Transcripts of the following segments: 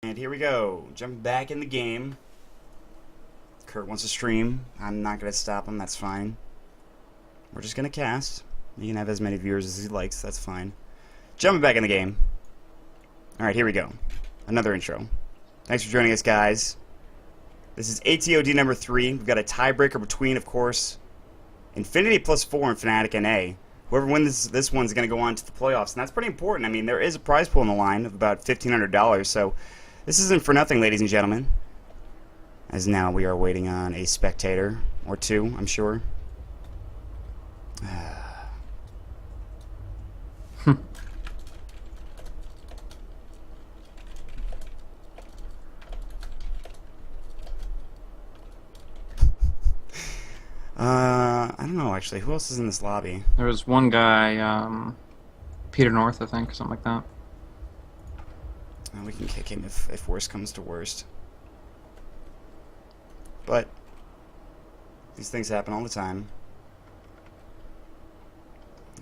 And here we go. Jumping back in the game. Kurt wants to stream. I'm not going to stop him. That's fine. We're just going to cast. He can have as many viewers as he likes. That's fine. Jumping back in the game. Alright, here we go. Another intro. Thanks for joining us, guys. This is AtoD number 3. We've got a tiebreaker between, of course, Inphinity +4 and FnaticNA. Whoever wins this one's going to go on to the playoffs, and that's pretty important. I mean, there is a prize pool on the line of about $1,500, so this isn't for nothing, ladies and gentlemen. As now we are waiting on a spectator or two, I'm sure. I don't know, actually. Who else is in this lobby? There was one guy, Peter North, I think, something like that. We can kick him if worst comes to worst. But these things happen all the time.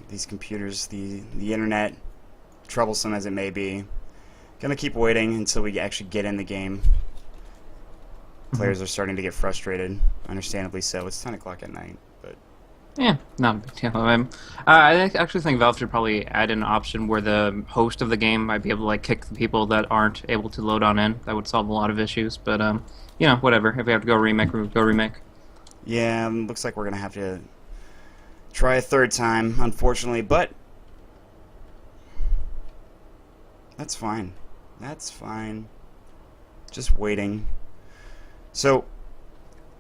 These computers, the internet, troublesome as it may be, gonna keep waiting until we actually get in the game. Players are starting to get frustrated, understandably so. It's 10 o'clock at night, but Yeah, not a big deal. I actually think Valve should probably add an option where the host of the game might be able to like kick the people that aren't able to load on in. That would solve a lot of issues. But you know, whatever. If we have to go remake, we go remake. yeah, looks like we're gonna have to try a third time, unfortunately. But that's fine. That's fine. Just waiting. So,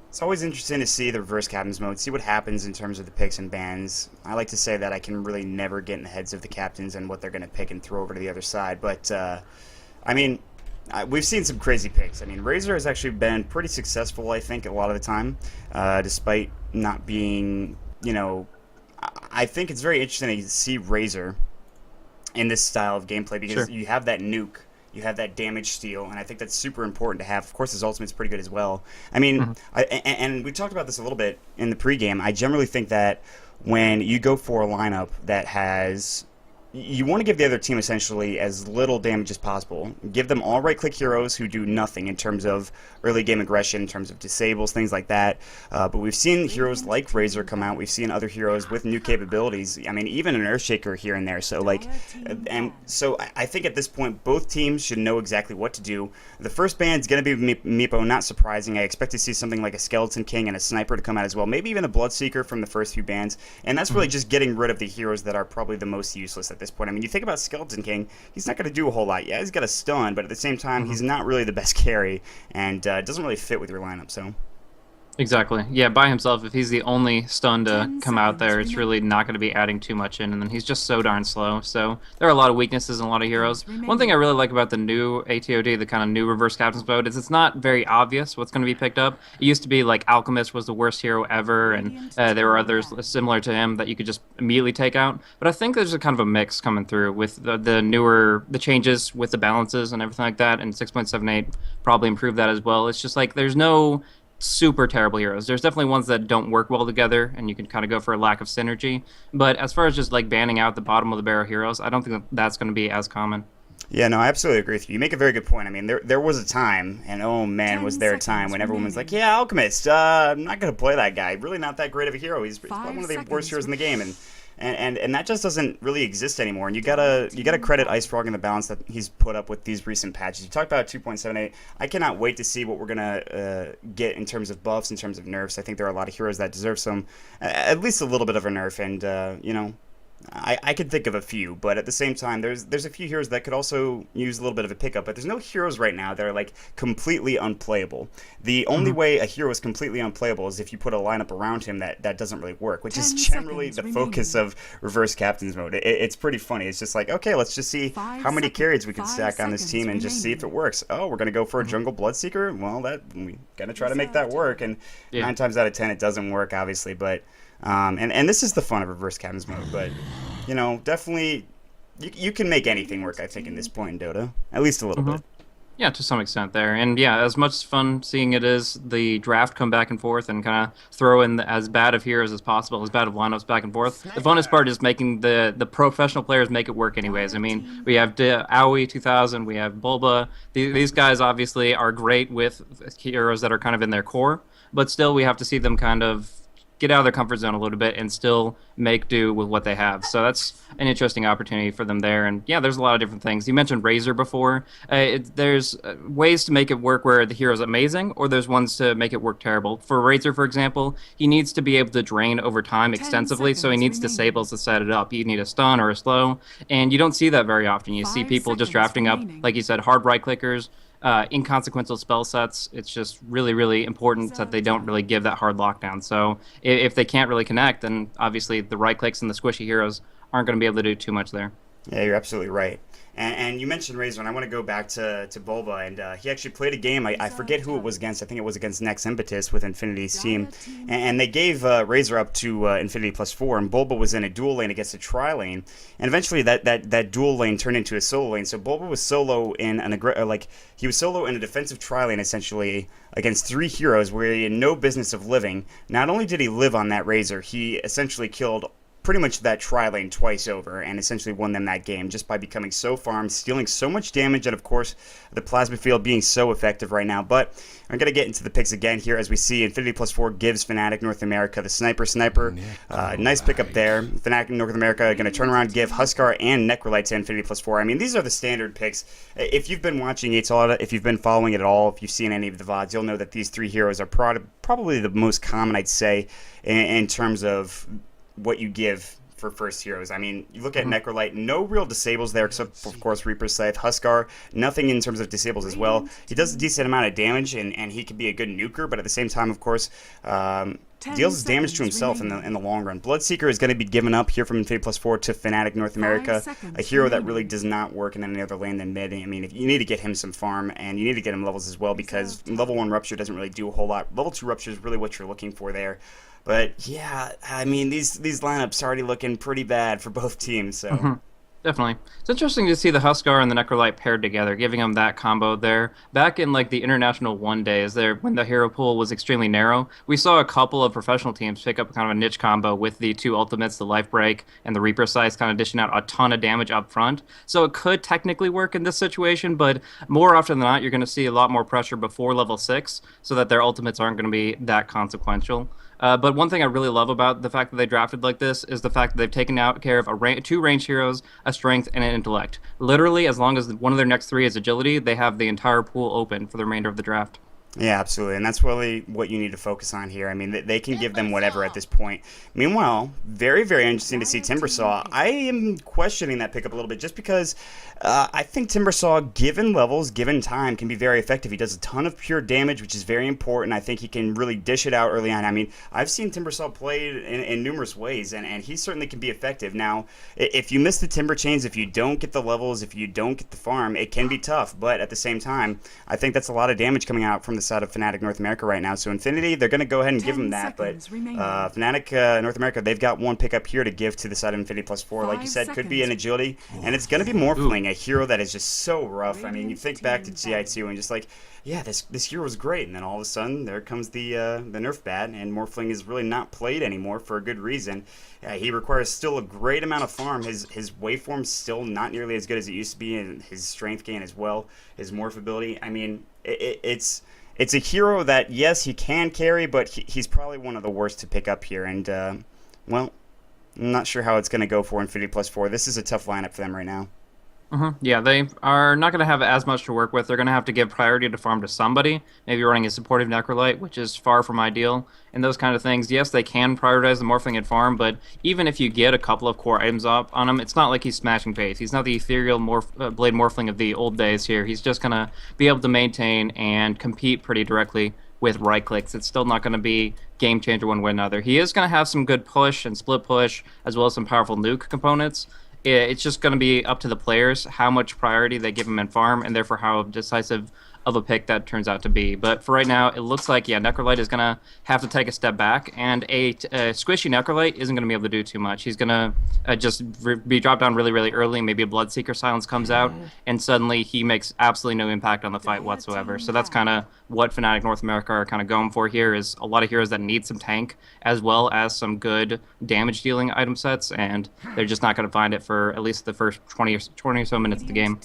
it's always interesting to see the reverse captains mode, see what happens in terms of the picks and bans. I like to say that I can really never get in the heads of the captains and what they're going to pick and throw over to the other side. But, I mean, we've seen some crazy picks. I mean, Razor has actually been pretty successful, I think, a lot of the time, despite not being, you know, I think it's very interesting to see Razor in this style of gameplay because you have that nuke. You have that damage steal, and I think that's super important to have. Of course, his ultimate's pretty good as well. I mean, and we talked about this a little bit in the pregame. I generally think that when you go for a lineup that has... You want to give the other team essentially as little damage as possible. Give them all right-click heroes who do nothing in terms of early game aggression, in terms of disables, things like that. But we've seen heroes like Razor come out. We've seen other heroes with new capabilities. I mean, even an Earthshaker here and there. So, like, and so I think at this point, both teams should know exactly what to do. The first ban's going to be Meepo, not surprising. I expect to see something like a Skeleton King and a Sniper to come out as well. Maybe even a Bloodseeker from the first few bans. And that's really just getting rid of the heroes that are probably the most useless at this point. I mean, you think about Skeleton King, he's not going to do a whole lot. Yeah, he's got a stun, but at the same time, he's not really the best carry, and doesn't really fit with your lineup, so... Exactly. Yeah, by himself, if he's the only stun to come out there, it's really not going to be adding too much in, and then he's just so darn slow. So there are a lot of weaknesses in a lot of heroes. One thing I really like about the new AtoD, the kind of new reverse captain's mode, is it's not very obvious what's going to be picked up. It used to be like Alchemist was the worst hero ever, and there were others similar to him that you could just immediately take out. But I think there's a kind of a mix coming through with the changes with the balances and everything like that, and 6.78 probably improved that as well. It's just like there's no super terrible heroes. There's definitely ones that don't work well together, and you can kind of go for a lack of synergy. But as far as just like banning out the bottom of the barrel heroes, I don't think that's going to be as common. Yeah, no, I absolutely agree with you. You make a very good point. I mean, there was a time, and oh man, was there a time when everyone was like, yeah, Alchemist, I'm not going to play that guy. Really not that great of a hero. He's probably one of the worst heroes in the game, and that just doesn't really exist anymore. And you gotta credit Ice Frog and the balance that he's put up with these recent patches. You talked about 2.78. I cannot wait to see what we're gonna get in terms of buffs, in terms of nerfs. I think there are a lot of heroes that deserve some, at least a little bit of a nerf. And you know, I could think of a few, but at the same time, there's a few heroes that could also use a little bit of a pickup. But there's no heroes right now that are like completely unplayable. The only way a hero is completely unplayable is if you put a lineup around him that doesn't really work, which is generally the focus of reverse captains mode. It's pretty funny. It's just like, okay, let's just see how many carries we can stack on this team and just see if it works. Oh, we're gonna go for a jungle Bloodseeker. Well, we gotta try to make that work, and 9 times out of 10 it doesn't work, obviously, but. And this is the fun of reverse captain's mode, but, you know, definitely, you can make anything work, I think, in this point in Dota. At least a little bit. Yeah, to some extent there. And yeah, as much fun seeing it is the draft come back and forth and kind of throw in as bad of heroes as possible, as bad of lineups back and forth. The funnest part is making the professional players make it work anyways. I mean, we have Aoi 2000, we have Bulba. These guys obviously are great with heroes that are kind of in their core, but still we have to see them kind of get out of their comfort zone a little bit and still make do with what they have. So that's an interesting opportunity for them there. And yeah, there's a lot of different things. You mentioned Razor before. There's ways to make it work where the hero's amazing, or there's ones to make it work terrible. For Razor, for example, he needs to be able to drain over time extensively, so he needs disables to set it up. You need a stun or a slow, and you don't see that very often. You see people just drafting up, like you said, hard right clickers, inconsequential spell sets. It's just really, really important that they don't really give that hard lockdown. So if they can't really connect, then obviously the right clicks and the squishy heroes aren't going to be able to do too much there. Yeah, you're absolutely right. And you mentioned Razor, and I want to go back to Bulba, and he actually played a game. I forget who it was against. I think it was against Next Impetus with Infinity's team. And they gave Razor up to Infinity +4, and Bulba was in a dual lane against a tri-lane. And eventually that dual lane turned into a solo lane. So Bulba was solo in he was solo in a defensive tri-lane, essentially, against 3 heroes where he had no business of living. Not only did he live on that Razor, he essentially killed pretty much that tri-lane twice over and essentially won them that game just by becoming so farmed, stealing so much damage, and of course the plasma field being so effective right now. But I'm going to get into the picks again here as we see Infinity +4 gives Fnatic North America the Sniper. Nice pickup there. Fnatic North America are going to turn around, give Huskar and Necrolite to Infinity +4. I mean, these are the standard picks. If you've been watching AtoD, if you've been following it at all, if you've seen any of the VODs, you'll know that these 3 heroes are probably the most common, I'd say, in terms of what you give for first heroes. I mean, you look at Necrolite, no real disables there except for, of course, Reaper's Scythe. Huskar, nothing in terms of disables as well. He does a decent amount of damage, and he can be a good nuker, but at the same time, of course, deals damage to himself in the long run. Bloodseeker is going to be given up here from Infinity +4 to Fnatic North America, a hero that really does not work in any other lane than mid. I mean, if you need to get him some farm, and you need to get him levels as well, because level 1 Rupture doesn't really do a whole lot. Level 2 Rupture is really what you're looking for there. But yeah, I mean, these lineups are already looking pretty bad for both teams. So Definitely. It's interesting to see the Huskar and the Necrolite paired together, giving them that combo there. Back in like the International 1 days there, when the hero pool was extremely narrow, we saw a couple of professional teams pick up kind of a niche combo with the 2 ultimates, the Life Break and the Reaper Scythe, kind of dishing out a ton of damage up front. So it could technically work in this situation, but more often than not, you're going to see a lot more pressure before level 6 so that their ultimates aren't going to be that consequential. But one thing I really love about the fact that they drafted like this is the fact that they've taken out care of 2 range heroes, a strength, and an intellect. Literally, as long as one of their next 3 is agility, they have the entire pool open for the remainder of the draft. Yeah, absolutely, and that's really what you need to focus on here. I mean, they can give them whatever at this point. Meanwhile, very, very interesting to see Timbersaw. I am questioning that pickup a little bit just because I think Timbersaw, given levels, given time, can be very effective. He does a ton of pure damage, which is very important. I think he can really dish it out early on. I mean, I've seen Timbersaw played in numerous ways, and he certainly can be effective. Now, if you miss the Timber Chains, if you don't get the levels, if you don't get the farm, it can be tough. But at the same time, I think that's a lot of damage coming out from the side of Fnatic North America right now. So Infinity, they're going to go ahead and give him that. But Fnatic North America, they've got 1 pickup here to give to the side of Infinity +4. Like you said, could be an agility. And it's going to be Morphling, a hero that is just so rough. I mean, you think back to GI2 and just like, yeah, this hero was great. And then all of a sudden, there comes the nerf bat, and Morphling is really not played anymore for a good reason. He requires still a great amount of farm. His waveform's still not nearly as good as it used to be, and his strength gain as well, his morph ability. I mean, it's a hero that, yes, he can carry, but he's probably one of the worst to pick up here. And, well, I'm not sure how it's going to go for Infinity +4. This is a tough lineup for them right now. Yeah, they are not going to have as much to work with. They're going to have to give priority to farm to somebody, maybe running a supportive Necrolite, which is far from ideal, and those kind of things. Yes, they can prioritize the Morphling and farm, but even if you get a couple of core items up on him, it's not like he's smashing face. He's not the ethereal Blade Morphling of the old days here. He's just going to be able to maintain and compete pretty directly with right clicks. It's still not going to be game changer one way or another. He is going to have some good push and split push, as well as some powerful nuke components. It's just going to be up to the players how much priority they give him in farm, and therefore how decisive of a pick that turns out to be. But for right now, it looks like, yeah, Necrolite is going to have to take a step back, and a squishy Necrolite isn't going to be able to do too much. He's going to be dropped down really, really early. Maybe a Bloodseeker Silence comes out, and suddenly he makes absolutely no impact on the fight whatsoever. So that's kind of what Fnatic North America are kind of going for here, is a lot of heroes that need some tank as well as some good damage dealing item sets, and they're just not going to find it for at least the first 20 or so minutes of the game.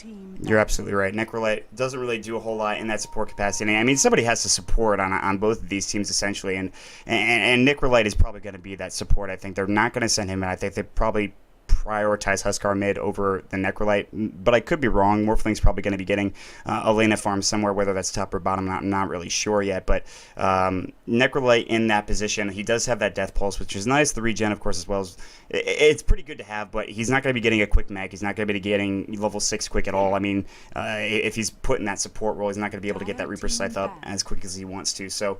You're absolutely right. Necrolite doesn't really do a whole lot in that support capacity. I mean, somebody has to support on both of these teams, essentially, and Necrolite is probably going to be that support. I think they're not going to send him in. I think they probably prioritize Huskar mid over the Necrolite, but I could be wrong. Morphling's probably going to be getting a Lena farm somewhere, whether that's top or bottom, I'm not really sure yet, but Necrolite in that position, he does have that Death Pulse, which is nice. The regen, of course, as well. It's pretty good to have, but he's not going to be getting a quick mag. He's not going to be getting level 6 quick at all. I mean, if he's put in that support role, he's not going to be able to get that Reaper Scythe up as quick as he wants to. So,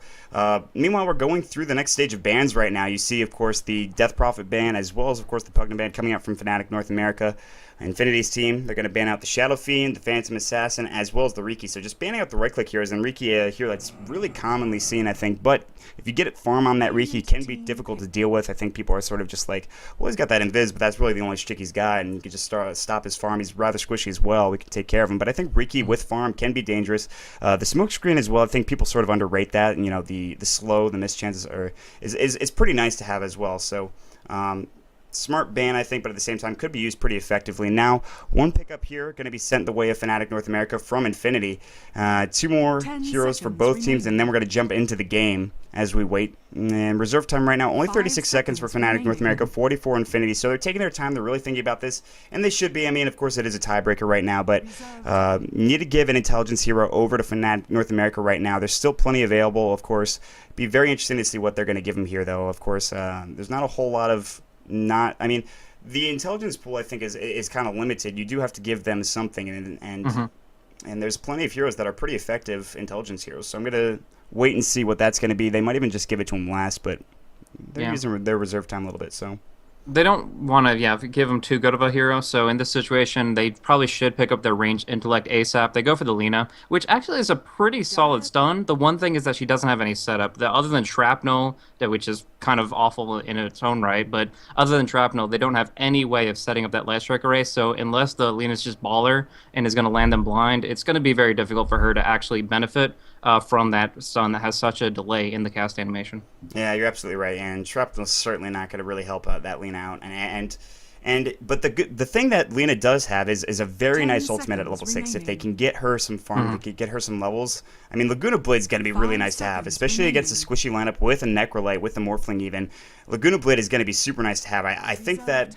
meanwhile, we're going through the next stage of bans right now. You see, of course, the Death Prophet ban, as well as, of course, the Pugna ban coming out from Fnatic North America. Infinity's team, they're going to ban out the Shadow Fiend, the Phantom Assassin, as well as the Riki. So just banning out the right-click heroes, and Riki here that's really commonly seen, I think. But if you get it farm on that Riki, it can be difficult to deal with. I think people are sort of just like, well, he's got that Invis, but that's really the only shtick he's got, and you can just stop his farm. He's rather squishy as well. We can take care of him. But I think Riki with farm can be dangerous. The smoke screen as well, I think people sort of underrate that. And, you know, the slow, the miss chances is pretty nice to have as well. So, smart ban, I think, but at the same time could be used pretty effectively. Now, one pickup here going to be sent the way of Fnatic North America from Infinity. 2 more heroes for both teams, and then we're going to jump into the game as we wait. And reserve time right now, only 36 seconds for Fnatic North America, 44 Infinity. So they're taking their time. They're really thinking about this, and they should be. I mean, of course, it is a tiebreaker right now, but need to give an intelligence hero over to Fnatic North America right now. There's still plenty available, of course. Be very interesting to see what they're going to give him here, though. Of course, there's not a whole lot of I mean, the intelligence pool, I think, is kind of limited. You do have to give them something, and there's plenty of heroes that are pretty effective intelligence heroes. So I'm going to wait and see what that's going to be. They might even just give it to them last, but they're using their reserve time a little bit, so... They don't want to, give him too good of a hero, so in this situation, they probably should pick up their ranged intellect ASAP. They go for the Lena, which actually is a pretty solid stun. The one thing is that she doesn't have any setup. Other than Shrapnel, which is kind of awful in its own right, but other than Shrapnel, they don't have any way of setting up that Light Strike array, so unless the Lena's just baller and is going to land them blind, it's going to be very difficult for her to actually benefit from that stun that has such a delay in the cast animation. Yeah, you're absolutely right, and Shrapnel's certainly not going to really help that Lena out, but the thing that Lena does have is a very nice ultimate at level 6. If they can get her some farm, they can get her some levels. I mean, Laguna Blade's going to be really nice to have, especially against a squishy lineup with a Necrolite, with the Morphling even. Laguna Blade is going to be super nice to have. I think that,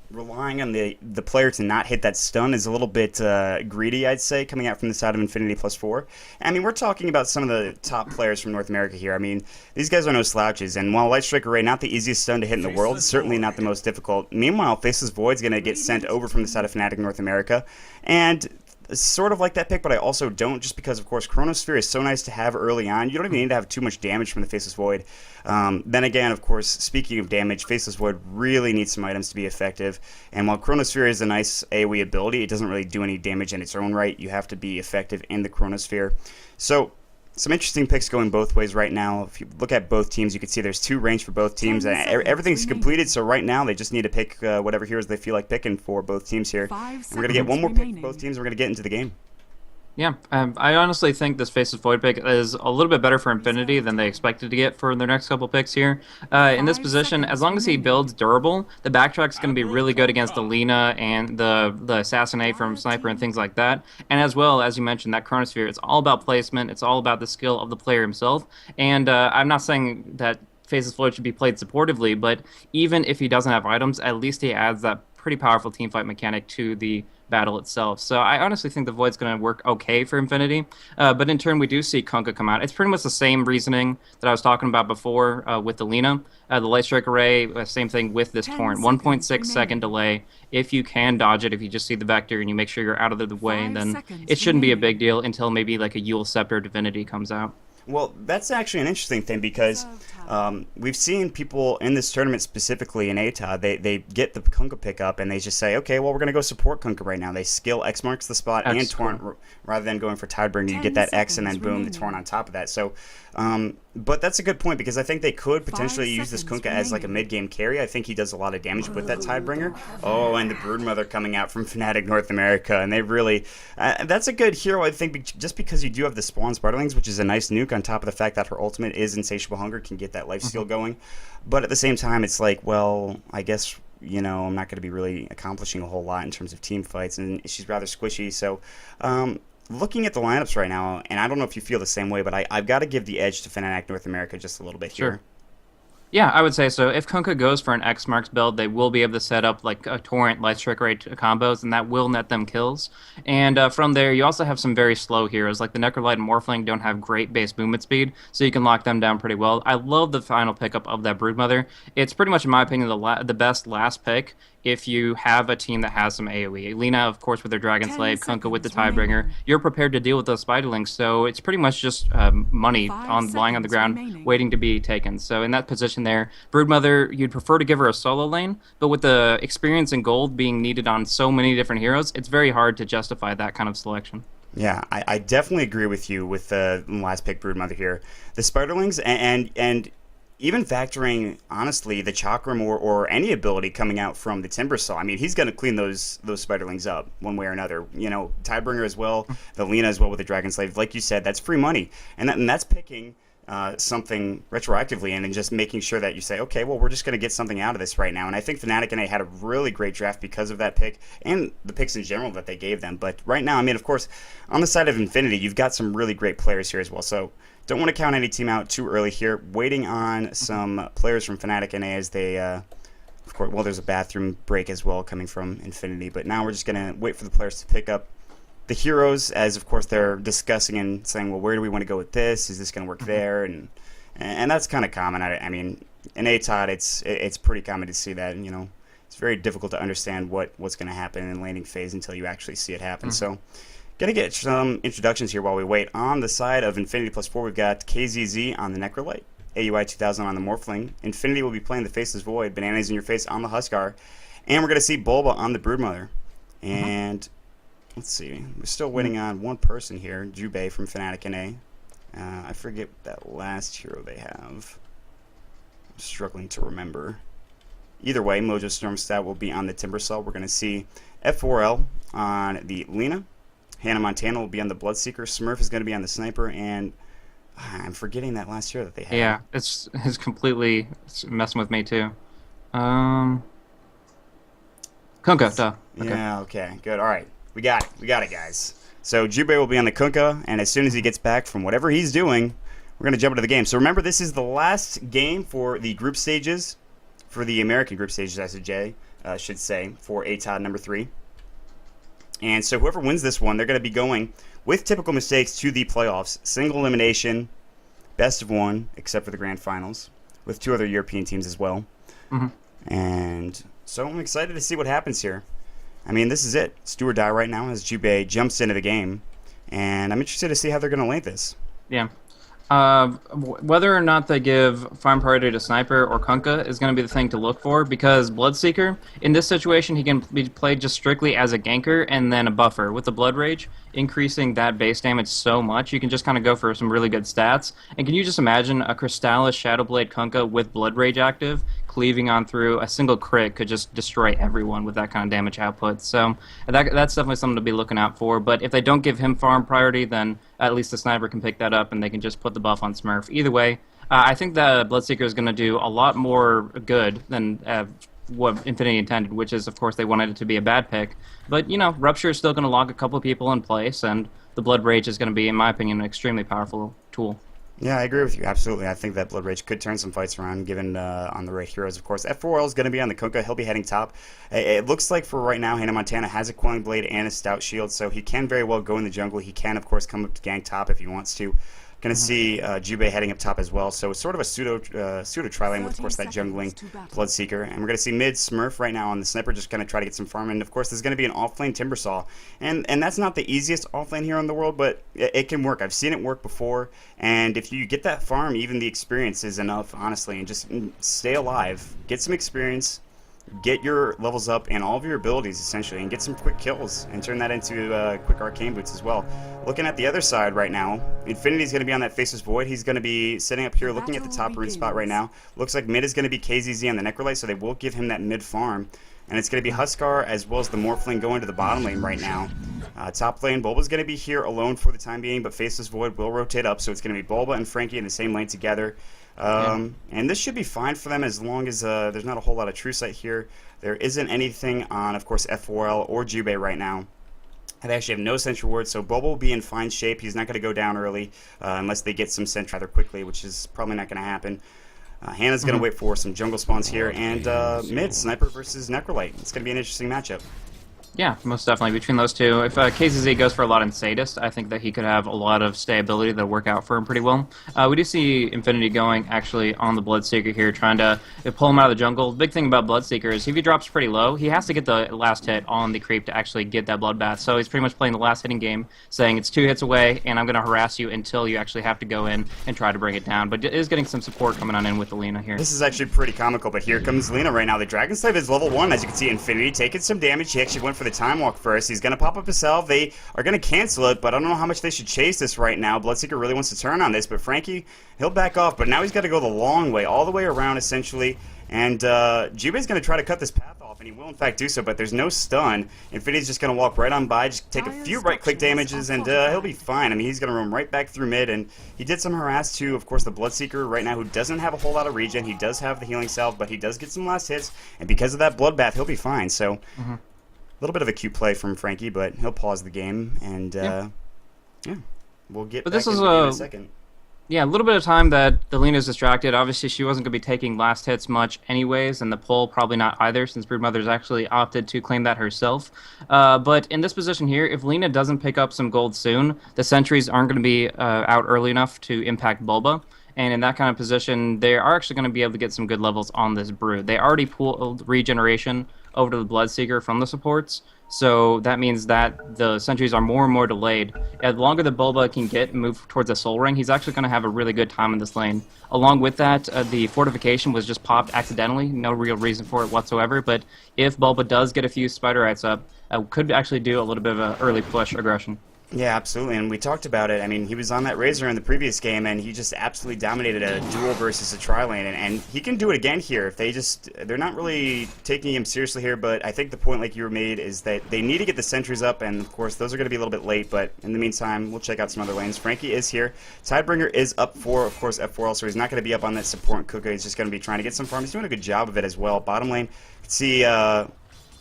relying on the player to not hit that stun is a little bit greedy, I'd say, coming out from the side of Infinity +4. I mean, we're talking about some of the top players from North America here. I mean, these guys are no slouches, and while Light Strike Array, not the easiest stun to hit in the world, certainly not the most difficult. Meanwhile, Faceless Void's going to get sent over from the side of Fnatic North America, and sort of like that pick, but I also don't, just because, of course, Chronosphere is so nice to have early on. You don't even need to have too much damage from the Faceless Void. Then again, of course, speaking of damage, Faceless Void really needs some items to be effective. And while Chronosphere is a nice AoE ability, it doesn't really do any damage in its own right. You have to be effective in the Chronosphere. So, some interesting picks going both ways right now. If you look at both teams, you can see there's 2 range for both teams. Everything's completed, so right now they just need to pick whatever heroes they feel like picking for both teams here. And we're going to get one more pick for both teams, and we're going to get into the game. Yeah, I honestly think this Faceless Void pick is a little bit better for Infinity than they expected to get for their next couple picks here. In this position, as long as he builds durable, the backtrack's going to be really good against the Lena and the Assassinate from Sniper and things like that. And as well, as you mentioned, that Chronosphere, it's all about placement. It's all about the skill of the player himself. And I'm not saying that Faceless Void should be played supportively, but even if he doesn't have items, at least he adds that pretty powerful teamfight mechanic to the battle itself. So I honestly think the Void's going to work okay for Infinity. But in turn, we do see Kunkka come out. It's pretty much the same reasoning that I was talking about before with the Lena. The Light Strike Array, same thing with this Torrent. 1.6 second delay. If you can dodge it, if you just see the vector and you make sure you're out of the way, then it shouldn't be a big deal until maybe like a Yule Scepter Divinity comes out. Well, that's actually an interesting thing because we've seen people in this tournament, specifically in AtoD, they get the Kunkka pickup and they just say, okay, well, we're going to go support Kunkka right now. They skill X marks the spot and Torrent rather than going for Tiebreaker. You get that X and then boom, the Torrent on top of that. So, but that's a good point because I think they could potentially use this Kunkka as like a mid-game carry. I think he does a lot of damage with that Tiebreaker. Oh, and the Broodmother coming out from Fnatic North America, and they really, that's a good hero, I think, just because you do have the Spawn Spartalings, which is a nice nuke on top of the fact that her ultimate is Insatiable Hunger, can get that lifesteal going. But at the same time, it's like, well, I guess, you know, I'm not going to be really accomplishing a whole lot in terms of team fights, and she's rather squishy. So, looking at the lineups right now, and I don't know if you feel the same way, but I've got to give the edge to Fnatic North America just a little bit here. Sure. Yeah, I would say so. If Kunkka goes for an X marks build, they will be able to set up like a Torrent, Light Strike Rate combos, and that will net them kills. And from there, you also have some very slow heroes, like the Necrolite and Morphling don't have great base movement speed, so you can lock them down pretty well. I love the final pickup of that Broodmother. It's pretty much, in my opinion, the best last pick if you have a team that has some AoE. Lina, of course, with her Dragon Slave, Kunkka with the Tiebreaker. You're prepared to deal with those Spiderlings, so it's pretty much just money lying on the ground waiting to be taken. So in that position there, Broodmother, you'd prefer to give her a solo lane, but with the experience and gold being needed on so many different heroes, it's very hard to justify that kind of selection. Yeah, I definitely agree with you with the last pick Broodmother here. The Spiderlings and even factoring, honestly, the Chakram or any ability coming out from the Timbersaw, I mean, he's going to clean those Spiderlings up one way or another. You know, Tidebringer as well, the Lina as well with the Dragon Slave. Like you said, that's free money. And that's picking something retroactively and then just making sure that you say, okay, well, we're just going to get something out of this right now. And I think FnaticNA had a really great draft because of that pick and the picks in general that they gave them. But right now, I mean, of course, on the side of Infinity, you've got some really great players here as well. So don't want to count any team out too early here. Waiting on some players from FnaticNA as they, of course, well, there's a bathroom break as well coming from Infinity. But now we're just going to wait for the players to pick up the heroes as, of course, they're discussing and saying, well, where do we want to go with this? Is this going to work there? And that's kind of common. I mean, in AtoD, it's pretty common to see that. You know, it's very difficult to understand what's going to happen in landing phase until you actually see it happen. So, gonna get some introductions here while we wait. On the side of Infinity +4, we've got KZZ on the Necrolite, AUI 2000 on the Morphling. Infinity will be playing the Faceless Void, Bananas in Your Face on the Huskar, and we're gonna see Bulba on the Broodmother. And let's see, we're still waiting on one person here, Jubei from FnaticNA. I forget that last hero they have. I'm struggling to remember. Either way, Mojo Stormstat will be on the Timbersaw. We're gonna see F4L on the Lina. Hannah Montana will be on the Bloodseeker. Smurf is going to be on the Sniper, and I'm forgetting that last year that they had. Yeah, it's completely messing with me too. Kunkka, duh. Okay. Yeah, okay, good. All right, we got it, guys. So Jubei will be on the Kunkka, and as soon as he gets back from whatever he's doing, we're going to jump into the game. So remember, this is the last game for the group stages, for the American group stages, I should say, for AtoD number 3. And so whoever wins this one, they're going to be going, with typical mistakes, to the playoffs. Single elimination, best of one, except for the grand finals, with 2 other European teams as well. And so I'm excited to see what happens here. I mean, this is it. It's do or die right now as Jubei jumps into the game. And I'm interested to see how they're going to lane this. Yeah. Whether or not they give farm priority to Sniper or Kunkka is going to be the thing to look for, because Bloodseeker, in this situation, he can be played just strictly as a ganker and then a buffer. With the Blood Rage, increasing that base damage so much, you can just kind of go for some really good stats. And can you just imagine a Crystallis Shadowblade Kunkka with Blood Rage active, cleaving on through? A single crit could just destroy everyone with that kind of damage output. So that's definitely something to be looking out for. But if they don't give him farm priority, then at least the Sniper can pick that up and they can just put the buff on Smurf. Either way, I think the Bloodseeker is going to do a lot more good than what Infinity intended, which is, of course, they wanted it to be a bad pick. But, you know, Rupture is still going to lock a couple of people in place, and the Blood Rage is going to be, in my opinion, an extremely powerful tool. Yeah, I agree with you. Absolutely. I think that Blood Rage could turn some fights around, given on the right heroes, of course. F4L is going to be on the Kunkka. He'll be heading top. It looks like for right now, Hannah Montana has a Quelling Blade and a Stout Shield, so he can very well go in the jungle. He can, of course, come up to gank top if he wants to. Going to see Jubei heading up top as well. So it's sort of a pseudo tri lane with, of course, that jungling Bloodseeker. And we're going to see mid Smurf right now on the sniper, just going to try to get some farm. And of course, there's going to be an off-lane Timbersaw. And that's not the easiest off-lane hero in the world, but it can work. I've seen it work before. And if you get that farm, even the experience is enough, honestly. And just stay alive, get some experience, get your levels up and all of your abilities, essentially, and get some quick kills and turn that into quick arcane boots as well. Looking at the other side right now, Infinity's going to be on that Faceless Void. He's going to be sitting up here looking at the top rune spot right now. Looks like mid is going to be KZZ on the Necrolite, so they will give him that mid farm. And it's going to be Huskar as well as the Morphling going to the bottom lane right now. Top lane, Bulba's going to be here alone for the time being, but Faceless Void will rotate up, so it's going to be Bulba and Frankie in the same lane together. And this should be fine for them as long as there's not a whole lot of true sight here. There isn't anything on, of course, F4L or Jubei right now. They actually have no Sentry Ward, so Bulba will be in fine shape. He's not going to go down early unless they get some Sentry rather quickly, which is probably not going to happen. Hannah's going to wait for some jungle spawns here, and mid, Sniper versus Necrolite. It's going to be an interesting matchup. Yeah, most definitely between those two. If KZZ goes for a lot in Sadist, I think that he could have a lot of stayability that'll work out for him pretty well. We do see Infinity going actually on the Bloodseeker here, trying to pull him out of the jungle. The big thing about Bloodseeker is if he drops pretty low, he has to get the last hit on the creep to actually get that bloodbath. So he's pretty much playing the last hitting game, saying it's 2 hits away, and I'm going to harass you until you actually have to go in and try to bring it down. But it is getting some support coming on in with Alina here. This is actually pretty comical, but here comes Lina right now. The Dragon Slave is level 1. As you can see, Infinity taking some damage. He actually went for the Time Walk first. He's going to pop up his salve. They are going to cancel it, but I don't know how much they should chase this right now. Bloodseeker really wants to turn on this, but Frankie, he'll back off. But now he's got to go the long way, all the way around, essentially. And Jubei's going to try to cut this path off, and he will, in fact, do so, but there's no stun. Infinity's just going to walk right on by, just take a few right-click damages, and he'll be fine. I mean, he's going to roam right back through mid, and he did some harass to, of course, the Bloodseeker right now, who doesn't have a whole lot of regen. He does have the healing salve, but he does get some last hits, and because of that bloodbath, he'll be fine. So, a little bit of a cute play from Frankie, but he'll pause the game, and yeah, we'll get back into the game in a second. Yeah, a little bit of time that the Lena's distracted. Obviously, she wasn't going to be taking last hits much anyways, and the pull probably not either, since Broodmother's actually opted to claim that herself. But in this position here, if Lena doesn't pick up some gold soon, the sentries aren't going to be out early enough to impact Bulba. And in that kind of position, they are actually going to be able to get some good levels on this Brood. They already pulled regeneration over to the Bloodseeker from the supports, so that means that the sentries are more and more delayed. The longer the Bulba can get and move towards the Soul Ring, he's actually going to have a really good time in this lane. Along with that, the fortification was just popped accidentally, no real reason for it whatsoever, but if Bulba does get a few Spider Rites up, could actually do a little bit of an early push aggression. Yeah, absolutely, and we talked about it. I mean, he was on that Razor in the previous game, and he just absolutely dominated a duel versus a tri-lane, and he can do it again here if they're not really taking him seriously here, but I think the point, like you made, is that they need to get the sentries up, and of course, those are going to be a little bit late, but in the meantime, we'll check out some other lanes. Frankie is here. Tidebringer is up for, of course, F4L, so he's not going to be up on that support and Kuka. He's just going to be trying to get some farm. He's doing a good job of it as well. Bottom lane, you can see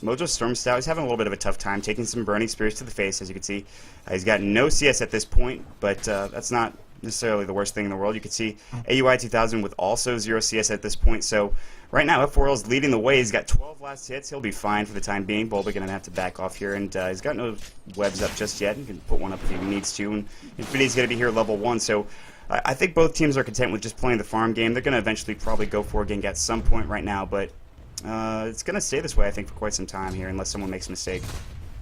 Mojo Stormstout is having a little bit of a tough time, taking some Burning Spears to the face, as you can see. He's got no CS at this point, but that's not necessarily the worst thing in the world. You can see AUI 2000 with also 0 CS at this point, so right now F4L is leading the way. He's got 12 last hits. He'll be fine for the time being. Bulba going to have to back off here, and he's got no webs up just yet. He can put one up if he needs to, and Infinity's going to be here level 1, so I think both teams are content with just playing the farm game. They're going to eventually probably go for a gank at some point right now, but it's going to stay this way, I think, for quite some time here, unless someone makes a mistake.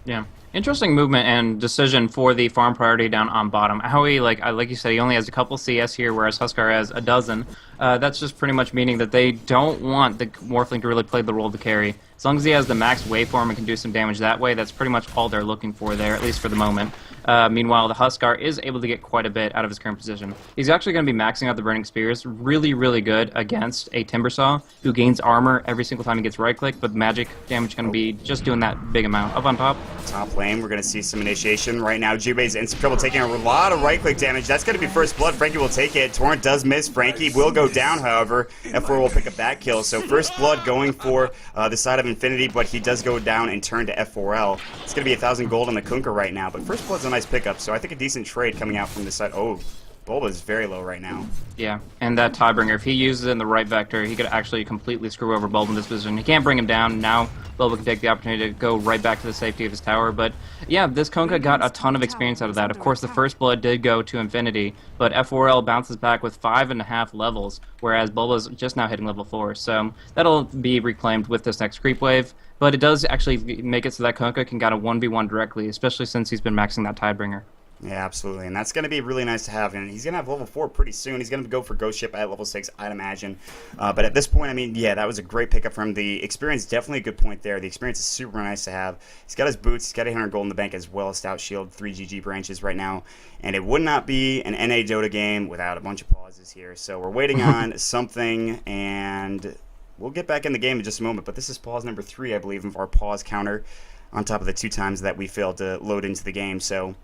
Yeah. Interesting movement and decision for the farm priority down on bottom. Howie, like you said, he only has a couple CS here, whereas Huskar has a dozen. That's just pretty much meaning that they don't want the Morphling to really play the role to carry. As long as he has the max waveform and can do some damage that way, that's pretty much all they're looking for there, at least for the moment. Meanwhile, the Huskar is able to get quite a bit out of his current position. He's actually going to be maxing out the Burning Spears really, really good against a Timbersaw, who gains armor every single time he gets right-click, but magic damage going to be just doing that big amount. Up on top. Top lane, we're going to see some initiation. Right now, Jubei's in some trouble, taking a lot of right-click damage. That's going to be first blood. Frankie will take it. Torrent does miss. Frankie will go down, however. F4 will pick up that kill. So first blood going for the side of Infinity, but he does go down and turn to F4L. It's going to be 1,000 gold on the Kunkka right now, but first blood's a nice pickup, so I think a decent trade coming out from this side. Oh, Bulba is very low right now. Yeah, and that Tiebreaker, if he uses it in the right vector, he could actually completely screw over Bulba in this position. He can't bring him down. Now Bulba can take the opportunity to go right back to the safety of his tower. But yeah, this Kunkka got a ton of experience out of that. Of course, the first blood did go to Infinity, but F4L bounces back with 5.5 levels, whereas Bulba's just now hitting level 4. So that'll be reclaimed with this next creep wave. But it does actually make it so that Kunkka can get a 1v1 directly, especially since he's been maxing that Tiebreaker. Yeah, absolutely, and that's going to be really nice to have, and he's going to have level 4 pretty soon. He's going to go for Ghost Ship at level 6, I'd imagine. But at this point, I mean, yeah, that was a great pickup from him. The experience, definitely a good point there. The experience is super nice to have. He's got his boots, he's got 800 gold in the bank as well as Stout Shield, 3 GG branches right now, and it would not be an NA Dota game without a bunch of pauses here. So we're waiting on something, and we'll get back in the game in just a moment, but this is pause number 3, I believe, of our pause counter on top of the 2 times that we failed to load into the game, so